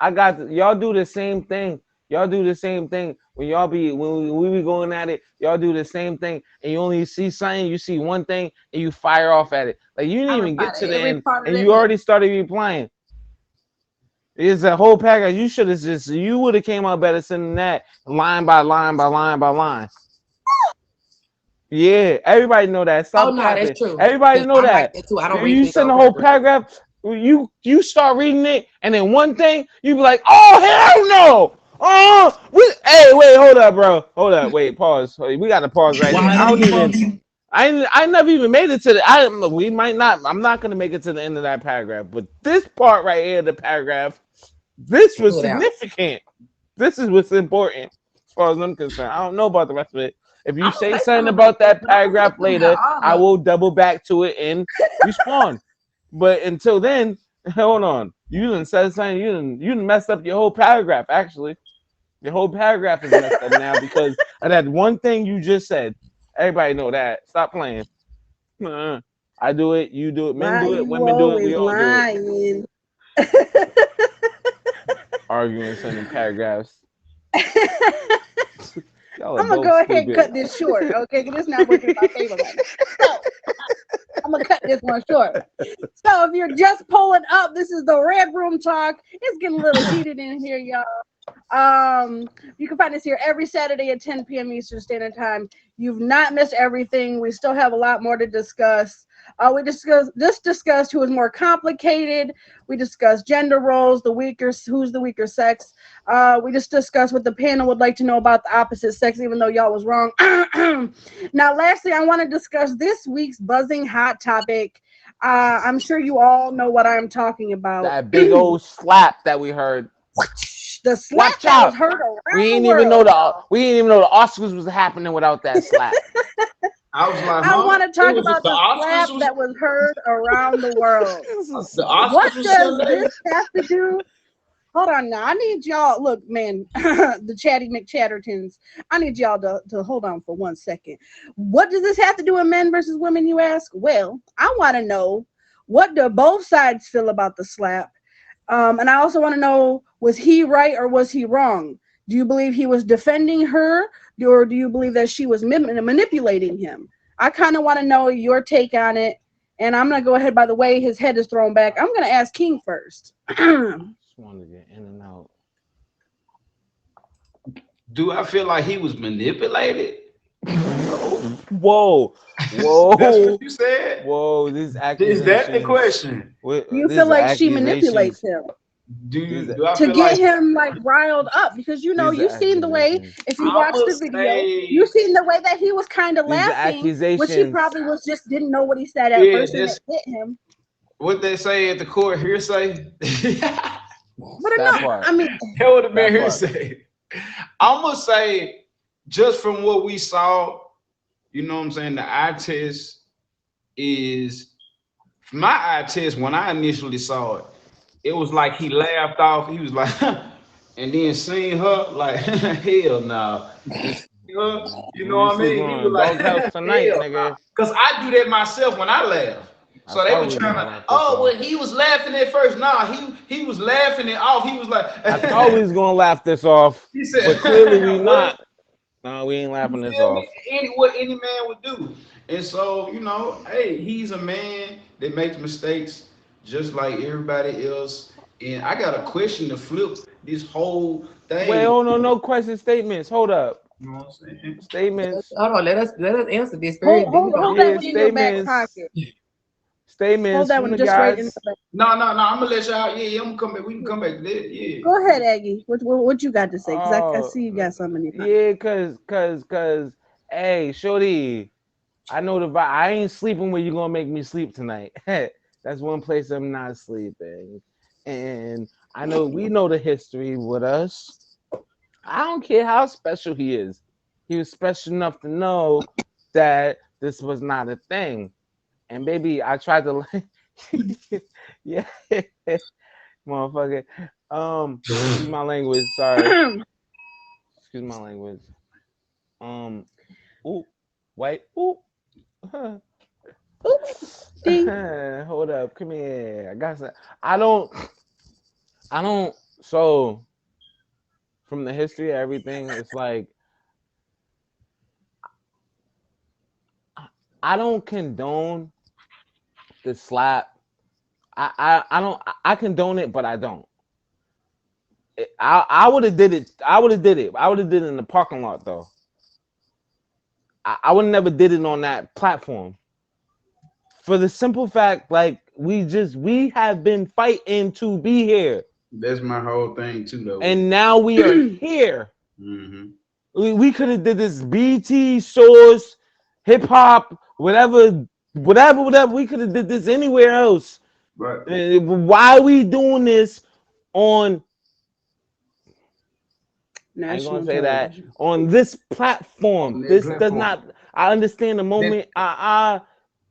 Y'all do the same thing. Y'all do the same thing when we be going at it. Y'all do the same thing, and you only see something. You see one thing, and you fire off at it. Like you didn't even get to the end, and you already started replying. It's a whole package. You would have came out better sending that line by line by line by line. Yeah, everybody know that. Stop capping. That's true. Everybody know that. Like that too. I don't read you send the whole paragraph. You start reading it, and then one thing you be like, "Oh hell no! Oh, hey, wait, hold up, bro. Hold up, wait, pause. We got to pause right here. I never even made it to the. We might not. I'm not gonna make it to the end of that paragraph, but this part right here, the paragraph, this was significant. This is what's important as far as I'm concerned. I don't know about the rest of it. If you say something about that paragraph later, I will double back to it and respond. But until then, hold on. You done said something. You done messed up your whole paragraph. Actually, your whole paragraph is messed up now because of that one thing you just said. Everybody know that. Stop playing. I do it. You do it. Men do it. Women do it. We all do it. Arguing, sending paragraphs. I'm gonna go ahead and cut this short, okay? Because it's not working in my favor right now. So, I'm gonna cut this one short. So if you're just pulling up, this is the Red Room Talk. It's getting a little heated in here, y'all. You can find us here every Saturday at 10 p.m. Eastern Standard Time. You've not missed everything. We still have a lot more to discuss. We discussed who is more complicated. We discussed gender roles, who's the weaker sex. We just discussed what the panel would like to know about the opposite sex, even though y'all was wrong. Now, lastly, I want to discuss this week's buzzing hot topic. I'm sure you all know what I'm talking about. That big old slap that we heard. The slap that was heard around we didn't the even world. know the Oscars was happening without that slap. I was like, I want to talk about the slap that was heard around the world. What does this have to do? Hold on now. I need y'all. Look, man, the Chatty McChattertons. I need y'all to hold on for 1 second. What does this have to do with men versus women, you ask? Well, I want to know, what do both sides feel about the slap? And I also want to know, was he right or was he wrong? Do you believe he was defending her, or do you believe that she was manipulating him? I kind of want to know your take on it. And I'm going to go ahead, by the way, his head is thrown back. I'm going to ask King first. Just wanted to get in and out. Do I feel like he was manipulated? Whoa. That's what you said? Whoa, these accusations. Is that the question? You feel like she manipulates him to get him like riled up, because you know you've seen the way, if you watch the video, you've seen the way that he was kind of laughing, which he probably didn't know what he said at first, and it hit him. What they say at the court, hearsay. But I mean, that would have been hearsay. I'm gonna say, just from what we saw, you know what I'm saying, the eye test is, my eye test when I initially saw it, it was like he laughed off. He was like, and then seeing her like, hell no. You know what I mean? He was like, tonight, nigga. Because I do that myself when I laugh. So they were trying to, well, he was laughing at first. Nah, he was laughing it off. He was like, I thought we was gonna laugh this off, he said, but clearly we not. No, we ain't laughing this off. What any man would do. And so, you know, hey, he's a man that makes mistakes just like everybody else. And I got a question to flip this whole thing. Wait, hold on, no question, statements. Hold up. You know what I'm saying? Statements. Hold on, let us answer this. Hold that in your back pocket. statements Hold that from one the just right in guys. the back. No, I'm gonna let y'all. Yeah, I'm gonna come back. We can come back. Yeah. Go ahead, Aggie. What you got to say? Because I see you got something. In your mind. Yeah, cause, hey, shorty, I know the vibe. I ain't sleeping where you gonna make me sleep tonight. That's one place I'm not sleeping. And I know we know the history with us. I don't care how special he is. He was special enough to know that this was not a thing. And baby, I tried to yeah, motherfucker. Excuse my language. Sorry. Excuse my language. Ooh, white. Ooh. Ding. Hold up. Come here. I got some. I don't. So, from the history of everything, it's like I don't condone the slap. I don't. I condone it, but I don't. I would have did it. I would have did it. I would have did it in the parking lot though. I would have never did it on that platform. For the simple fact, like we have been fighting to be here. That's my whole thing too, though. And now we are here. Mm-hmm. We could have did this BT Source, hip hop, whatever. We could have did this anywhere else. Right. Why are we doing this on? I ain't gonna say that on this platform. On that This platform. does not. I understand the moment.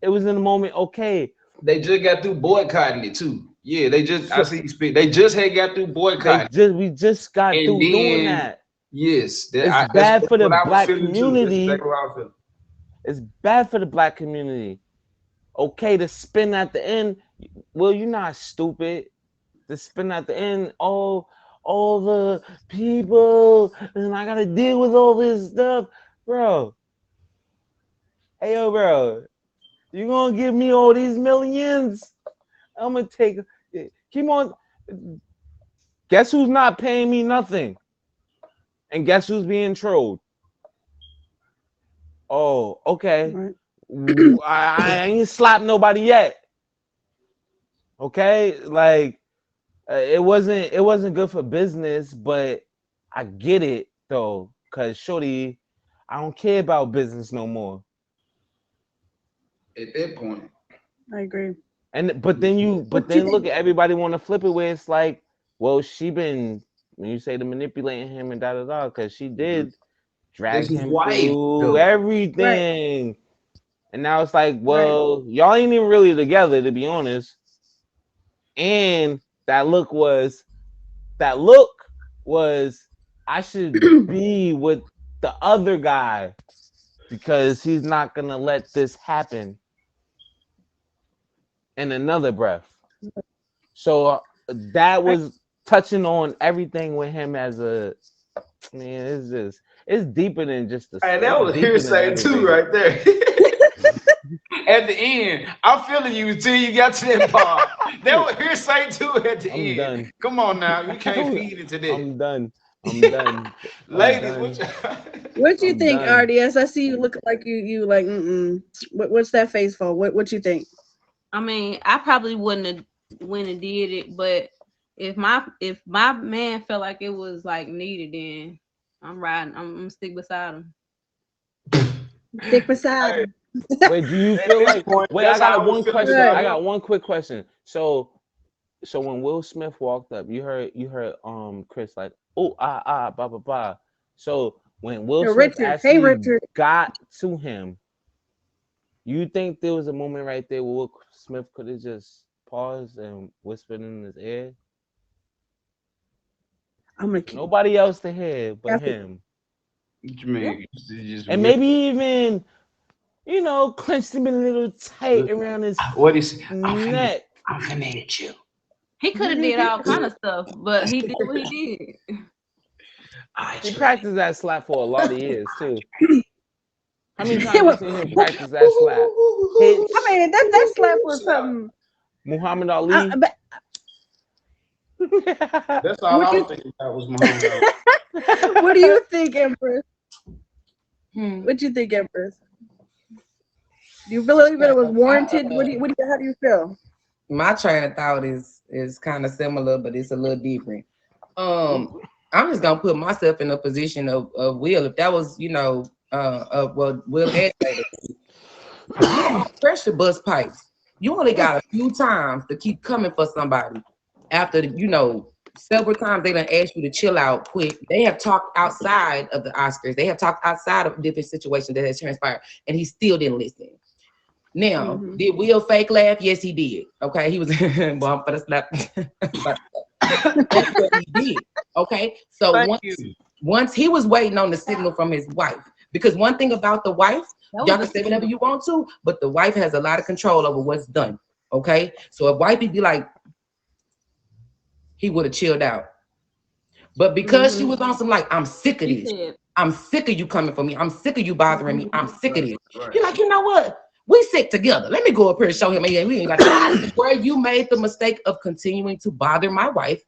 It was in the moment. Okay. They just got through boycotting it too. Yeah, they just. I see you speak. They just had got through boycotting. We just got And through then, doing that. Yes, It's bad for the black community. It's bad for the black community. Okay, to spin at the end. Well, you're not stupid. To spin at the end. Oh, all the people, and I gotta deal with all this stuff, bro. Hey, yo, bro, you gonna give me all these millions? I'm gonna take. Keep on. Guess who's not paying me nothing? And guess who's being trolled? Oh, okay. Right. I ain't slapped nobody yet. Okay, like it wasn't good for business, but I get it though, cause shorty, I don't care about business no more. At that point, I agree. But then look at everybody want to flip it where it's like, well, she been when you say the manipulating him and because she did drag him through everything. Right. And now it's like, well, y'all ain't even really together, to be honest. And that look was I should be with the other guy because he's not gonna let this happen. In another breath. So that was touching on everything with him as a man. It's deeper than just the. Hey, that was hearsay too, right there. At the end, I'm feeling you until you got to that part. That was hearsay too at the end. Done. Come on now, you can't feed into that. I'm done. Ladies, what you think, RDS? I see you look like you like. What's that face for? What you think? I mean, I probably wouldn't have went and did it, but if my man felt like it was like needed, then I'm riding. I'm gonna stick beside him. Stick beside him. Wait, do you feel like? Wait, I got one question. I got one quick question. So when Will Smith walked up, you heard Chris like, oh blah blah blah. So when Will Smith actually got to him, you think there was a moment right there where Will Smith could have just paused and whispered in his ear? Nobody else to hear but him. What you mean? And maybe even, clenched him a little tight around his neck. I'm finna hit you. He could have did all kind of stuff, but he did what he did. He practiced that slap for a lot of years too. How many times have you seen him practice that slap? I mean, that slap was something. Muhammad Ali. That's all I was thinking about was Muhammad Ali. What do you think, Empress? What do you think, Empress? Do you believe that it was warranted? How do you feel? My train of thought is kind of similar, but it's a little different. I'm just gonna put myself in a position of Will. If that was, Will had said it. Pressure bust pipes. You only got a few times to keep coming for somebody. After several times they done asked you to chill out, quit. They have talked outside of the Oscars. They have talked outside of different situations that has transpired, and he still didn't listen. Now, did Will fake laugh? Yes, he did. Okay, he was well, I'm gonna slap. That's what he did. Okay, so once he was waiting on the signal from his wife, because one thing about the wife, y'all can say whatever you want to, but the wife has a lot of control over what's done. Okay, so if wifey be like, he would have chilled out. But because she was on some like, I'm sick of this. I'm sick of you coming for me. I'm sick of you bothering me. I'm sick of this. You're like, you know what? We sick together. Let me go up here and show him. We ain't got to. Where you made the mistake of continuing to bother my wife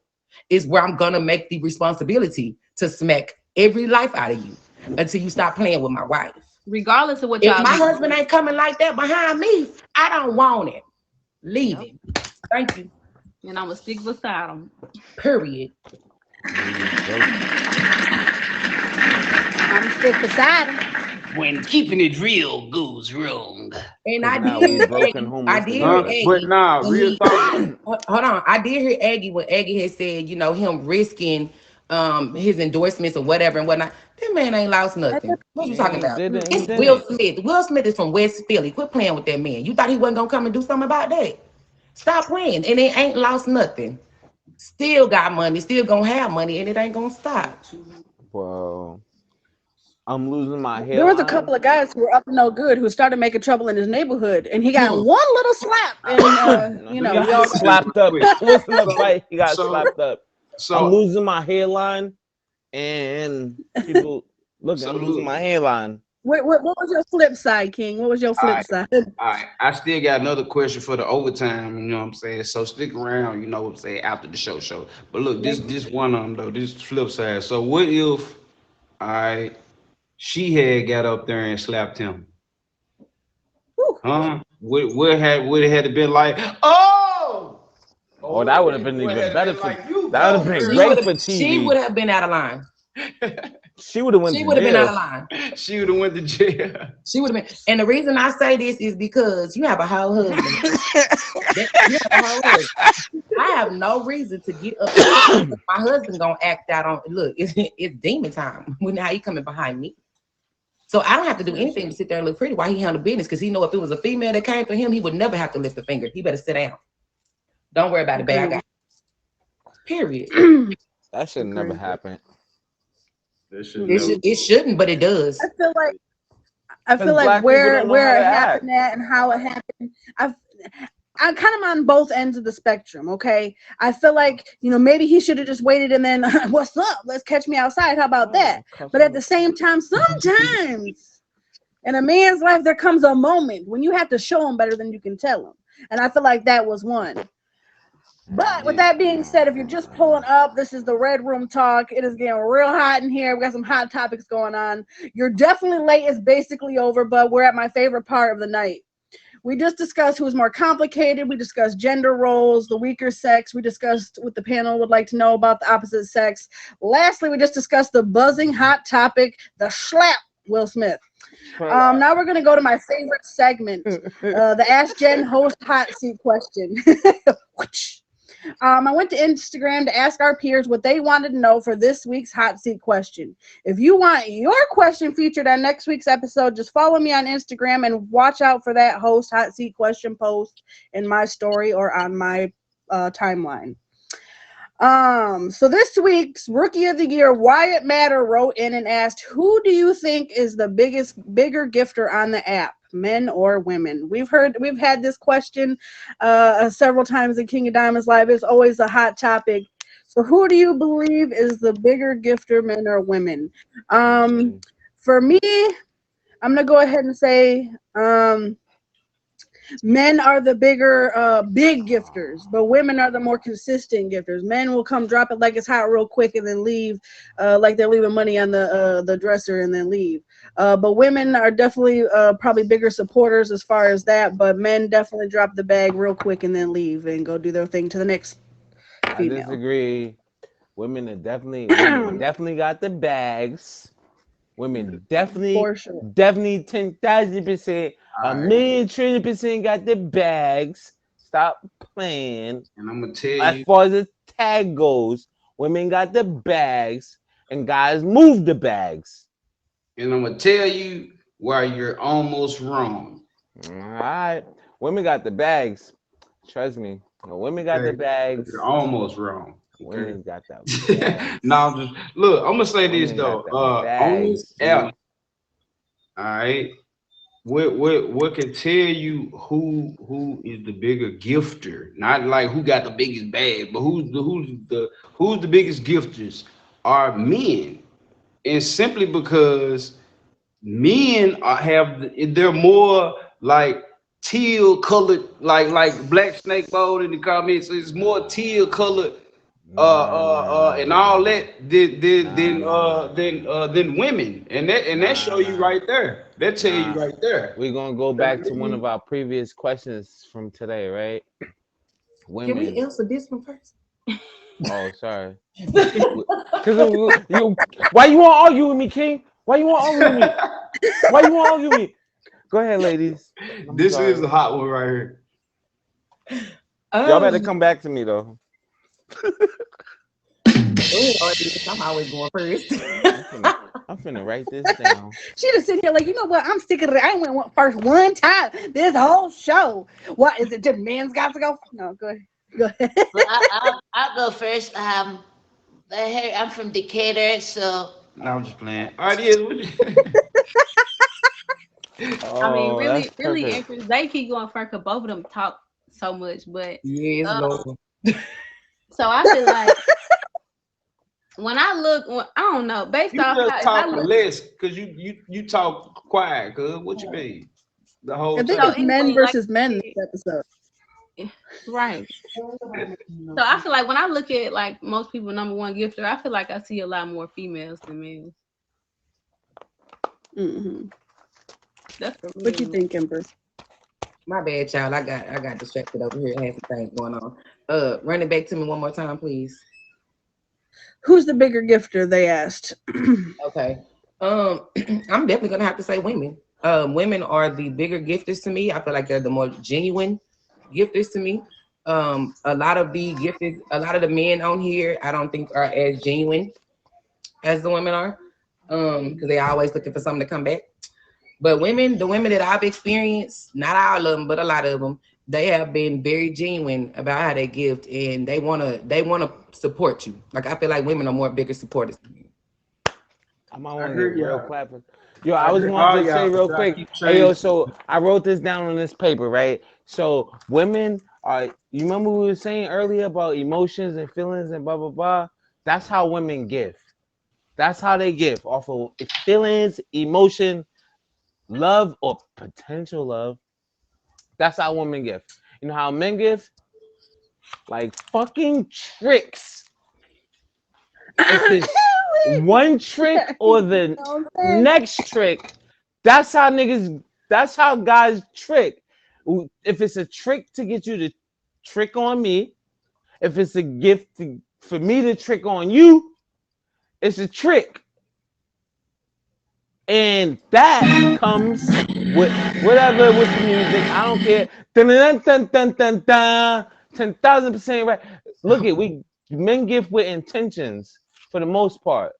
is where I'm gonna make the responsibility to smack every life out of you until you stop playing with my wife. Regardless of what if my husband ain't coming like that behind me, I don't want it. Leave him. Thank you. And I'm gonna stick beside him. Period. I'm stick beside him. When keeping it real goes wrong. And I did hear Aggie. But nah, real talk. Hold on. I did hear Aggie when Aggie had said, him risking his endorsements or whatever and whatnot. That man ain't lost nothing. What you talking about? It's Will Smith. Will Smith is from West Philly. Quit playing with that man. You thought he wasn't gonna come and do something about that? Stop playing. And it ain't lost nothing. Still got money, still gonna have money, and it ain't gonna stop. Well, I'm losing my hair. There was a couple of guys who were up to no good who started making trouble in his neighborhood, and he got one little slap, and he got slapped up. It wasn't a fight. He got slapped up. So I'm losing my hairline, and people look. I'm losing my hairline. What was your flip side, King? What was your flip side? All right, I still got another question for the overtime. You know what I'm saying? So stick around. You know what I'm saying after the show. But look, this one of them though. This flip side. So what if, she had got up there and slapped him? Huh? What it had to been like? Oh, that would have been even better for you. That would have been great for TV. She would have been out of line. She would have went. She would have been out of line. She would have went to jail. She would have been. And the reason I say this is because you have a whole husband. I have no reason to get up. My husband gonna act out on. Look, it's demon time. Now he coming behind me. So I don't have to do anything to sit there and look pretty while he handle business, because he know if it was a female that came for him, he would never have to lift a finger. He better sit down. Don't worry about it, babe. I got it. Period. That should never happen. It shouldn't, but it does. I feel like where it happened at and how it happened. I'm kind of on both ends of the spectrum. Okay, I feel like maybe he should have just waited and then what's up? Let's catch me outside. How about that? But at the same time, sometimes in a man's life there comes a moment when you have to show him better than you can tell him, and I feel like that was one. But with that being said, if you're just pulling up, this is the Red Room Talk. It is getting real hot in here. We got some hot topics going on. You're definitely late. It's basically over, but we're at my favorite part of the night. We just discussed who's more complicated. We discussed gender roles, the weaker sex. We discussed what the panel would like to know about the opposite sex. Lastly, we just discussed the buzzing hot topic, the schlap Will Smith. Now we're going to go to my favorite segment, the Ask Jen host hot seat question. I went to Instagram to ask our peers what they wanted to know for this week's hot seat question. If you want your question featured on next week's episode, just follow me on Instagram and watch out for that host hot seat question post in my story or on my timeline. So this week's Rookie of the Year, Wyatt Matter, wrote in and asked, who do you think is the bigger gifter on the app, men or women? We've had this question several times in King of Diamonds Live. It's always a hot topic. So who do you believe is the bigger gifter, men or women? For me, I'm gonna go ahead and say Men are the bigger, big gifters, but women are the more consistent gifters. Men will come drop it like it's hot real quick and then leave, like they're leaving money on the dresser and then leave. But women are definitely probably bigger supporters as far as that. But men definitely drop the bag real quick and then leave and go do their thing to the next female. I disagree. Women definitely got the bags. Women definitely, For sure. definitely 10,000%, All a right. million trillion percent got the bags. Stop playing. And I'm gonna tell As you, far as the tag goes, women got the bags and guys move the bags. and I'm gonna tell you why you're almost wrong. All right. Women got the bags. Trust me. Women got the Okay. bags. You're almost wrong. Okay. Women got the bags. No, I'm just look. I'm gonna say this Women though. got the On this bags, app, all right. What can tell you who is the bigger gifter? Not like who got the biggest bag, but who's the biggest gifters are men, and simply because men they're more like teal colored, like Black Snake Mode in the comments. So it's more teal colored and all that than women, and that show you right there. That tell you right there. We're gonna go back to one of our previous questions from today, right? Can Women. we answer this one first? Oh, sorry. Why you want to argue with me, King? Why you want to argue with me? Why you want to argue with me? Go ahead, ladies. This is a hot one right here. Y'all better come back to me though. I'm always going first. I'm finna write this down. She just sitting here like, you know what? I'm sick of it. I went first one time this whole show. What is it? Just men's got to go? No, go ahead. Go ahead. Well, I'll go first. Hey, I'm from Decatur, so. No, I'm just playing. All right, yeah. I mean, really, that's perfect. Empress, they keep going first because both of them talk so much, but Yes, Lord. so I feel like when I look, I don't know, based You off just how if talk I look, less because you talk quiet. Cause what you mean? The whole I think time. it's men anyway, versus like- men this episode. right? So I feel like when I look at like most people number one gifter, I feel like I see a lot more females than men. Mm-hmm. That's for me. What you think, Empress? My bad, child. I got distracted over here. I had some things going on. Run it back to me one more time, please. Who's the bigger gifter? They asked. Okay. I'm definitely gonna have to say women. Women are the bigger gifters to me. I feel like they're the more genuine gifters to me. A lot of the men on here, I don't think are as genuine as the women are. Because they're always looking for something to come back. But the women that I've experienced, not all of them, but a lot of them, they have been very genuine about how they gift, and they wanna support you. Like I feel like women are more bigger supporters than men. I might want to heard get real y'all. clapping. Yo, I was wanting to say real quick. Hey, yo, so I wrote this down on this paper, right? So women are. You remember we were saying earlier about emotions and feelings and blah blah blah. That's how women give. That's how they give off of feelings, emotion, love, or potential love. That's how women give. You know how men give? Like fucking tricks. If it's one trick or the next trick, that's how guys trick. If it's a trick to get you to trick on me, if it's a gift for me to trick on you, it's a trick. And that comes with whatever with the music. I don't care. Dun, dun, dun, dun, dun, 10,000% right. Look at men gift with intentions for the most part.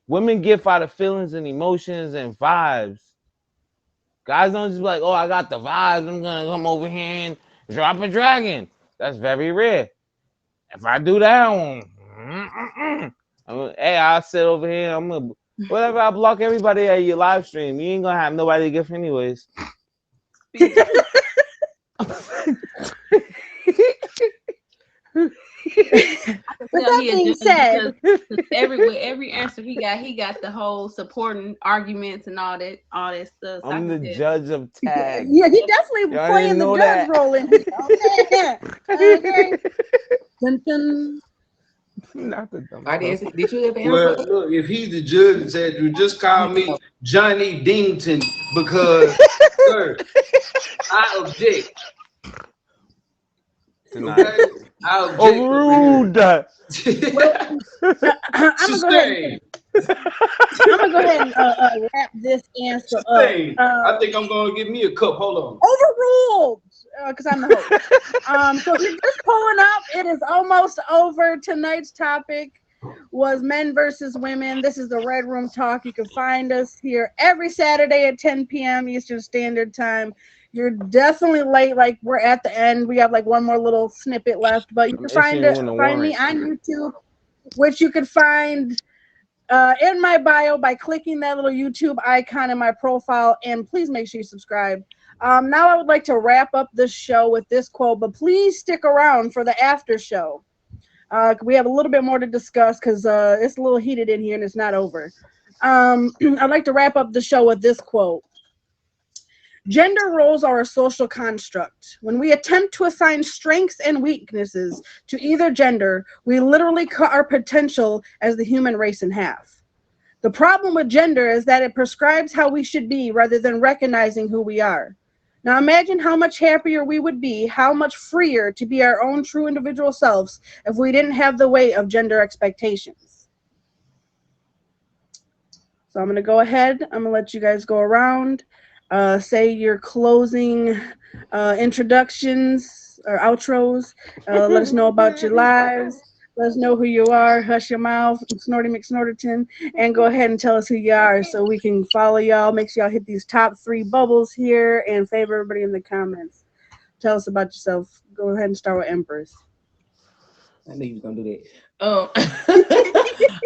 Women gift out of feelings and emotions and vibes. Guys don't just be like, oh, I got the vibes. I'm gonna come over here and drop a dragon. That's very rare. If I do that one, hey, I'll sit over here. I'm gonna whatever. I block everybody at your live stream. You ain't gonna have nobody to gift anyways. But that he a being judge said, because every answer he got the whole supporting arguments and all that stuff. So I I'm can the tell. judge of tag. yeah, he definitely Y'all playing didn't the know judge that. role in here. Okay. Okay. Dun, dun. Not the dumb RDS, stuff. did you ever Well, answer? look, if he's the judge and said you just call me Johnny Dington because, sir, I object. Denied. Okay, I object. Overruled. I'm gonna go ahead and wrap this answer up. Sustained. I think I'm gonna give me a cup. Hold on. Overruled, because I'm the host. So if you're just pulling up, it is almost over. Tonight's topic was men versus women. This is the Red Room Talk. You can find us here every Saturday at 10 p.m. Eastern Standard Time. You're definitely late. Like, we're at the end. We have like one more little snippet left, but you can find me on YouTube, which you can find in my bio by clicking that little YouTube icon in my profile, and please make sure you subscribe. Now I would like to wrap up this show with this quote, but please stick around for the after show. We have a little bit more to discuss because it's a little heated in here and it's not over. I'd like to wrap up the show with this quote. Gender roles are a social construct. When we attempt to assign strengths and weaknesses to either gender, we literally cut our potential as the human race in half. The problem with gender is that it prescribes how we should be rather than recognizing who we are. Now imagine how much happier we would be, how much freer to be our own true individual selves if we didn't have the weight of gender expectations. So I'm going to go ahead. I'm going to let you guys go around. Say your closing introductions or outros. Let us know about your lives. Let us know who you are. Hush your mouth, Snorty McSnorterton, and go ahead and tell us who you are so we can follow y'all. Make sure y'all hit these top 3 bubbles here and favor everybody in the comments. Tell us about yourself. Go ahead and start with Empress. I knew you was gonna do that.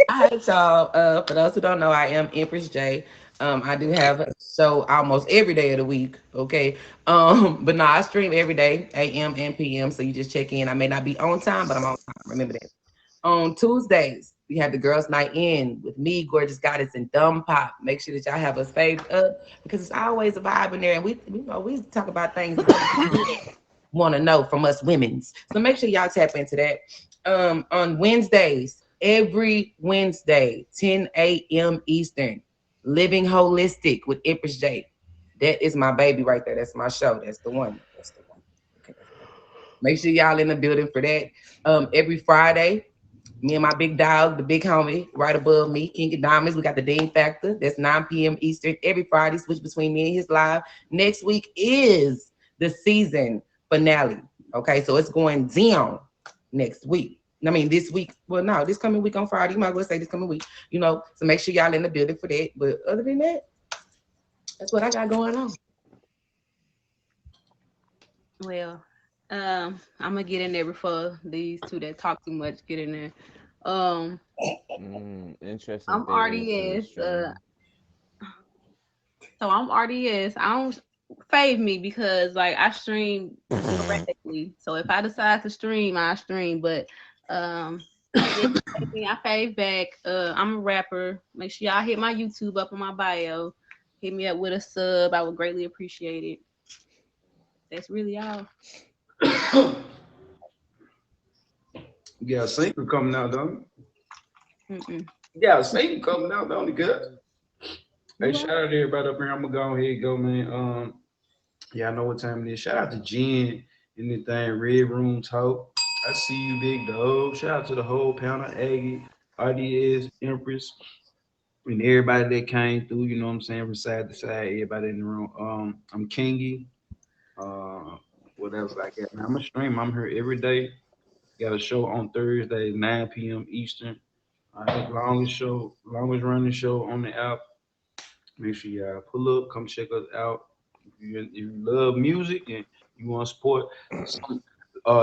Hi, y'all. For those who don't know, I am Empress J. I do have a show almost every day of the week. Okay. But no, I stream every day, AM and PM. So you just check in. I may not be on time, but I'm on time. Remember that. On Tuesdays, we have the girls' night in with me, Gorgeous Goddess, and Dumb Pop. Make sure that y'all have us saved up because it's always a vibe in there, and we talk about things that want to know from us women's. So make sure y'all tap into that. On Wednesdays, every Wednesday, 10 a.m. Eastern, Living Holistic with Empress J. That is my baby right there. That's my show. That's the one. That's the one. Okay. Make sure y'all in the building for that. Every Friday, me and my big dog, the big homie, right above me, King of Diamonds. We got the Dean Factor. That's 9 p.m. Eastern. Every Friday, switch between me and his live. Next week is the season finale. Okay, so it's going down next week. I mean, this week. Well, no, this coming week on Friday. You might as well say this coming week. So make sure y'all in the building for that. But other than that, that's what I got going on. Well, I'm gonna get in there before these two that talk too much get in there. Interesting. I'm RDS. So I'm RDS. I don't fave me because like I stream correctly. So if I decide to stream, I stream. But I fave back. I'm a rapper. Make sure y'all hit my YouTube up in my bio. Hit me up with a sub. I would greatly appreciate it. That's really all. You got a single coming out, don't you? Mm-mm. You got a single coming out, don't you, good? Hey, shout out to everybody up here. I'm gonna go ahead and go, man. Yeah, I know what time it is. Shout out to Jen, anything, Red Room Talk. I see you, Big Dog. Shout out to the whole panel, Aggie, RDS, Empress, and everybody that came through, you know what I'm saying, from side to side, everybody in the room. I'm Kingy. What else I got? Man, I'm a stream. I'm here every day. Got a show on Thursday, 9 p.m. Eastern. Longest running show on the app. Make sure y'all pull up, come check us out. If you love music and you want to support some,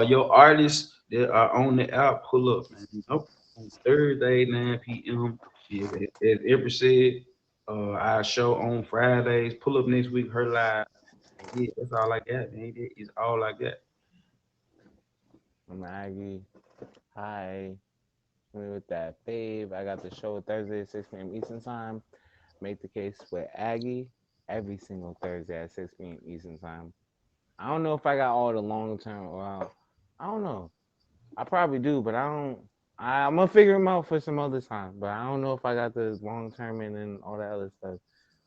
your artists that are on the app, pull up, man. On Thursday, 9 p.m. Yeah, as Empress said, our show on Fridays. Pull up next week, her live. Yeah, that's all I got, man. It's all I got. I'm Aggie. Hi. me with that fave. I got the show Thursday at 6 p.m. Eastern Time. Make the Case with Aggie every single Thursday at 6 p.m. Eastern Time. I don't know if I got all the long term. Well, I don't know. I probably do, but I don't. I'm gonna figure them out for some other time. But I don't know if I got the long term and then all that other stuff.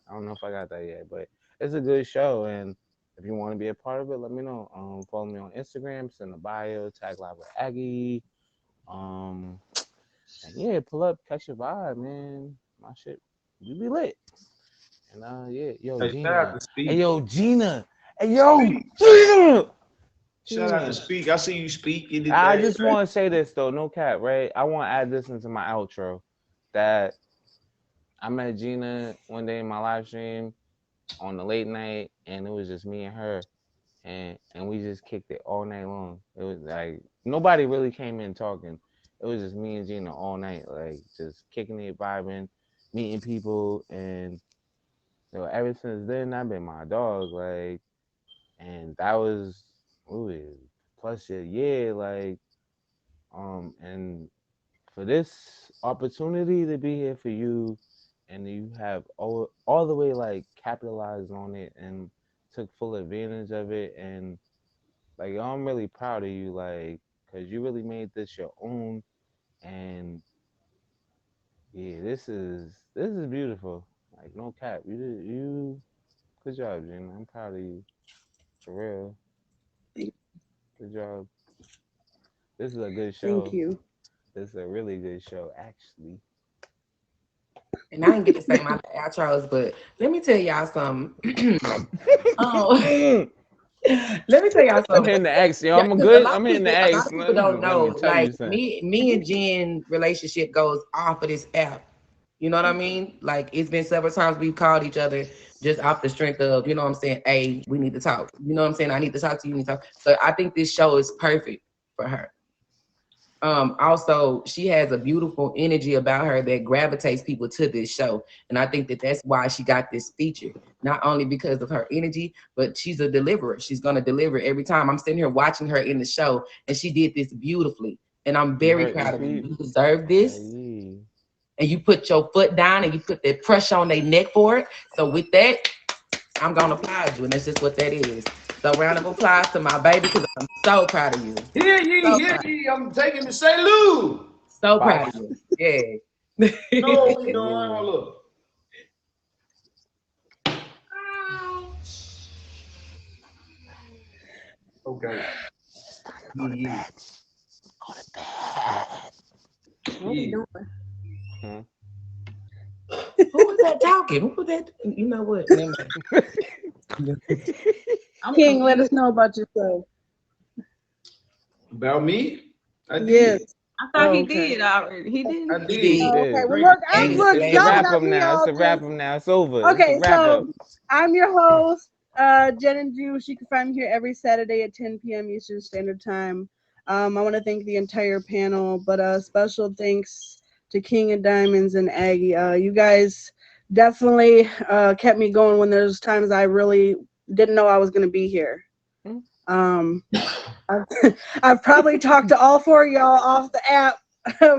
I don't know if I got that yet. But it's a good show, and if you want to be a part of it, let me know. Follow me on Instagram, send a bio, tag live with Aggie. And yeah, pull up, catch your vibe, man. My shit, we be lit. And yeah, yo, Hey, shout out Gina. to Speak. Hey, yo, Gina. Hey, yo, Gina. Shout out to Speak. I see you speak. You did I that, just right? want to say this though, no cap, right? I want to add this into my outro. That I met Gina one day in my live stream on the late night, and it was just me and her, and we just kicked it all night long. It was like nobody really came in talking. It was just me and Gina all night, like just kicking it, vibing, meeting people, and ever since then I've been my dog, like, and that was plus a year, like, and for this opportunity to be here for you, and you have all the way like capitalized on it and took full advantage of it, and like I'm really proud of you, like, because you really made this your own, and yeah, this is beautiful, like no cap, you good job, Gina. I'm proud of you, for real. Good job. This is a good show. Thank you. This is a really good show, actually. And I didn't get to say my outros, but let me tell y'all something. Let me tell y'all something. I'm hitting the X, yo. I'm good. I'm hitting the X. A lot of people don't know. Like me and Jen relationship goes off of this app. You know what I mean? Like it's been several times we've called each other just off the strength of, you know what I'm saying? Hey, we need to talk. You know what I'm saying? I need to talk to you. You need to talk. So I think this show is perfect for her. Also, she has a beautiful energy about her that gravitates people to this show. And I think that that's why she got this feature, not only because of her energy, but she's a deliverer. She's going to deliver every time. I'm sitting here watching her in the show, and she did this beautifully. And I'm very proud of you. You deserve this. And you put your foot down and you put that pressure on their neck for it. So with that, I'm going to applaud you. And that's just what that is. So round of applause to my baby, because I'm so proud of you. Hear ye, I'm taking the salute. So proud of you. Yeah. No, we doing, hold up. Okay. Yeah. Go to bed. What are we doing? Who was that talking? Who was that? You know what? King, let us know about yourself. About me? I did. Yes. I thought he did already. He didn't. I did. Oh, okay. Well, look, It's a wrap up now. It's a wrap up now. It's over. Okay, so I'm your host, Jen and Juice. You can find me here every Saturday at 10 p.m. Eastern Standard Time. I want to thank the entire panel, but special thanks to King of Diamonds and Aggie. You guys definitely kept me going when there's times I really didn't know I was going to be here. I've probably talked to all four of y'all off the app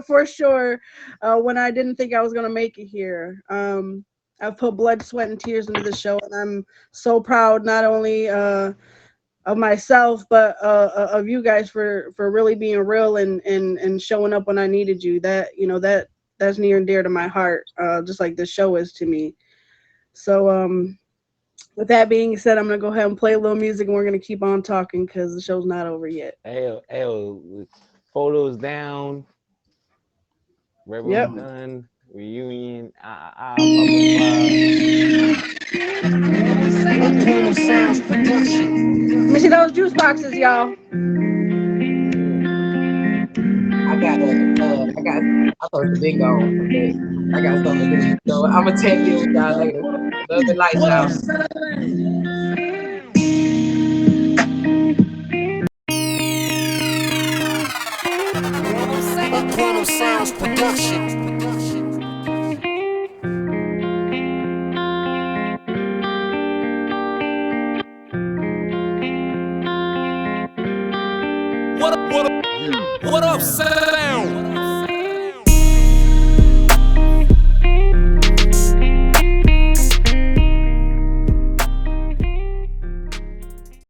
for sure when I didn't think I was going to make it here. I've put blood, sweat, and tears into the show, and I'm so proud not only of myself, but of you guys for really being real and showing up when I needed you. That's near and dear to my heart, just like this show is to me. So with that being said, I'm gonna go ahead and play a little music, and we're gonna keep on talking because the show's not over yet. Hey, photos down. Red done. Reunion. Let me see those juice boxes, y'all. I supposed to be gone. I got something to do. So I'm gonna tell you y'all later. Love and light, y'all. Quantum Sounds Production. What up, sound?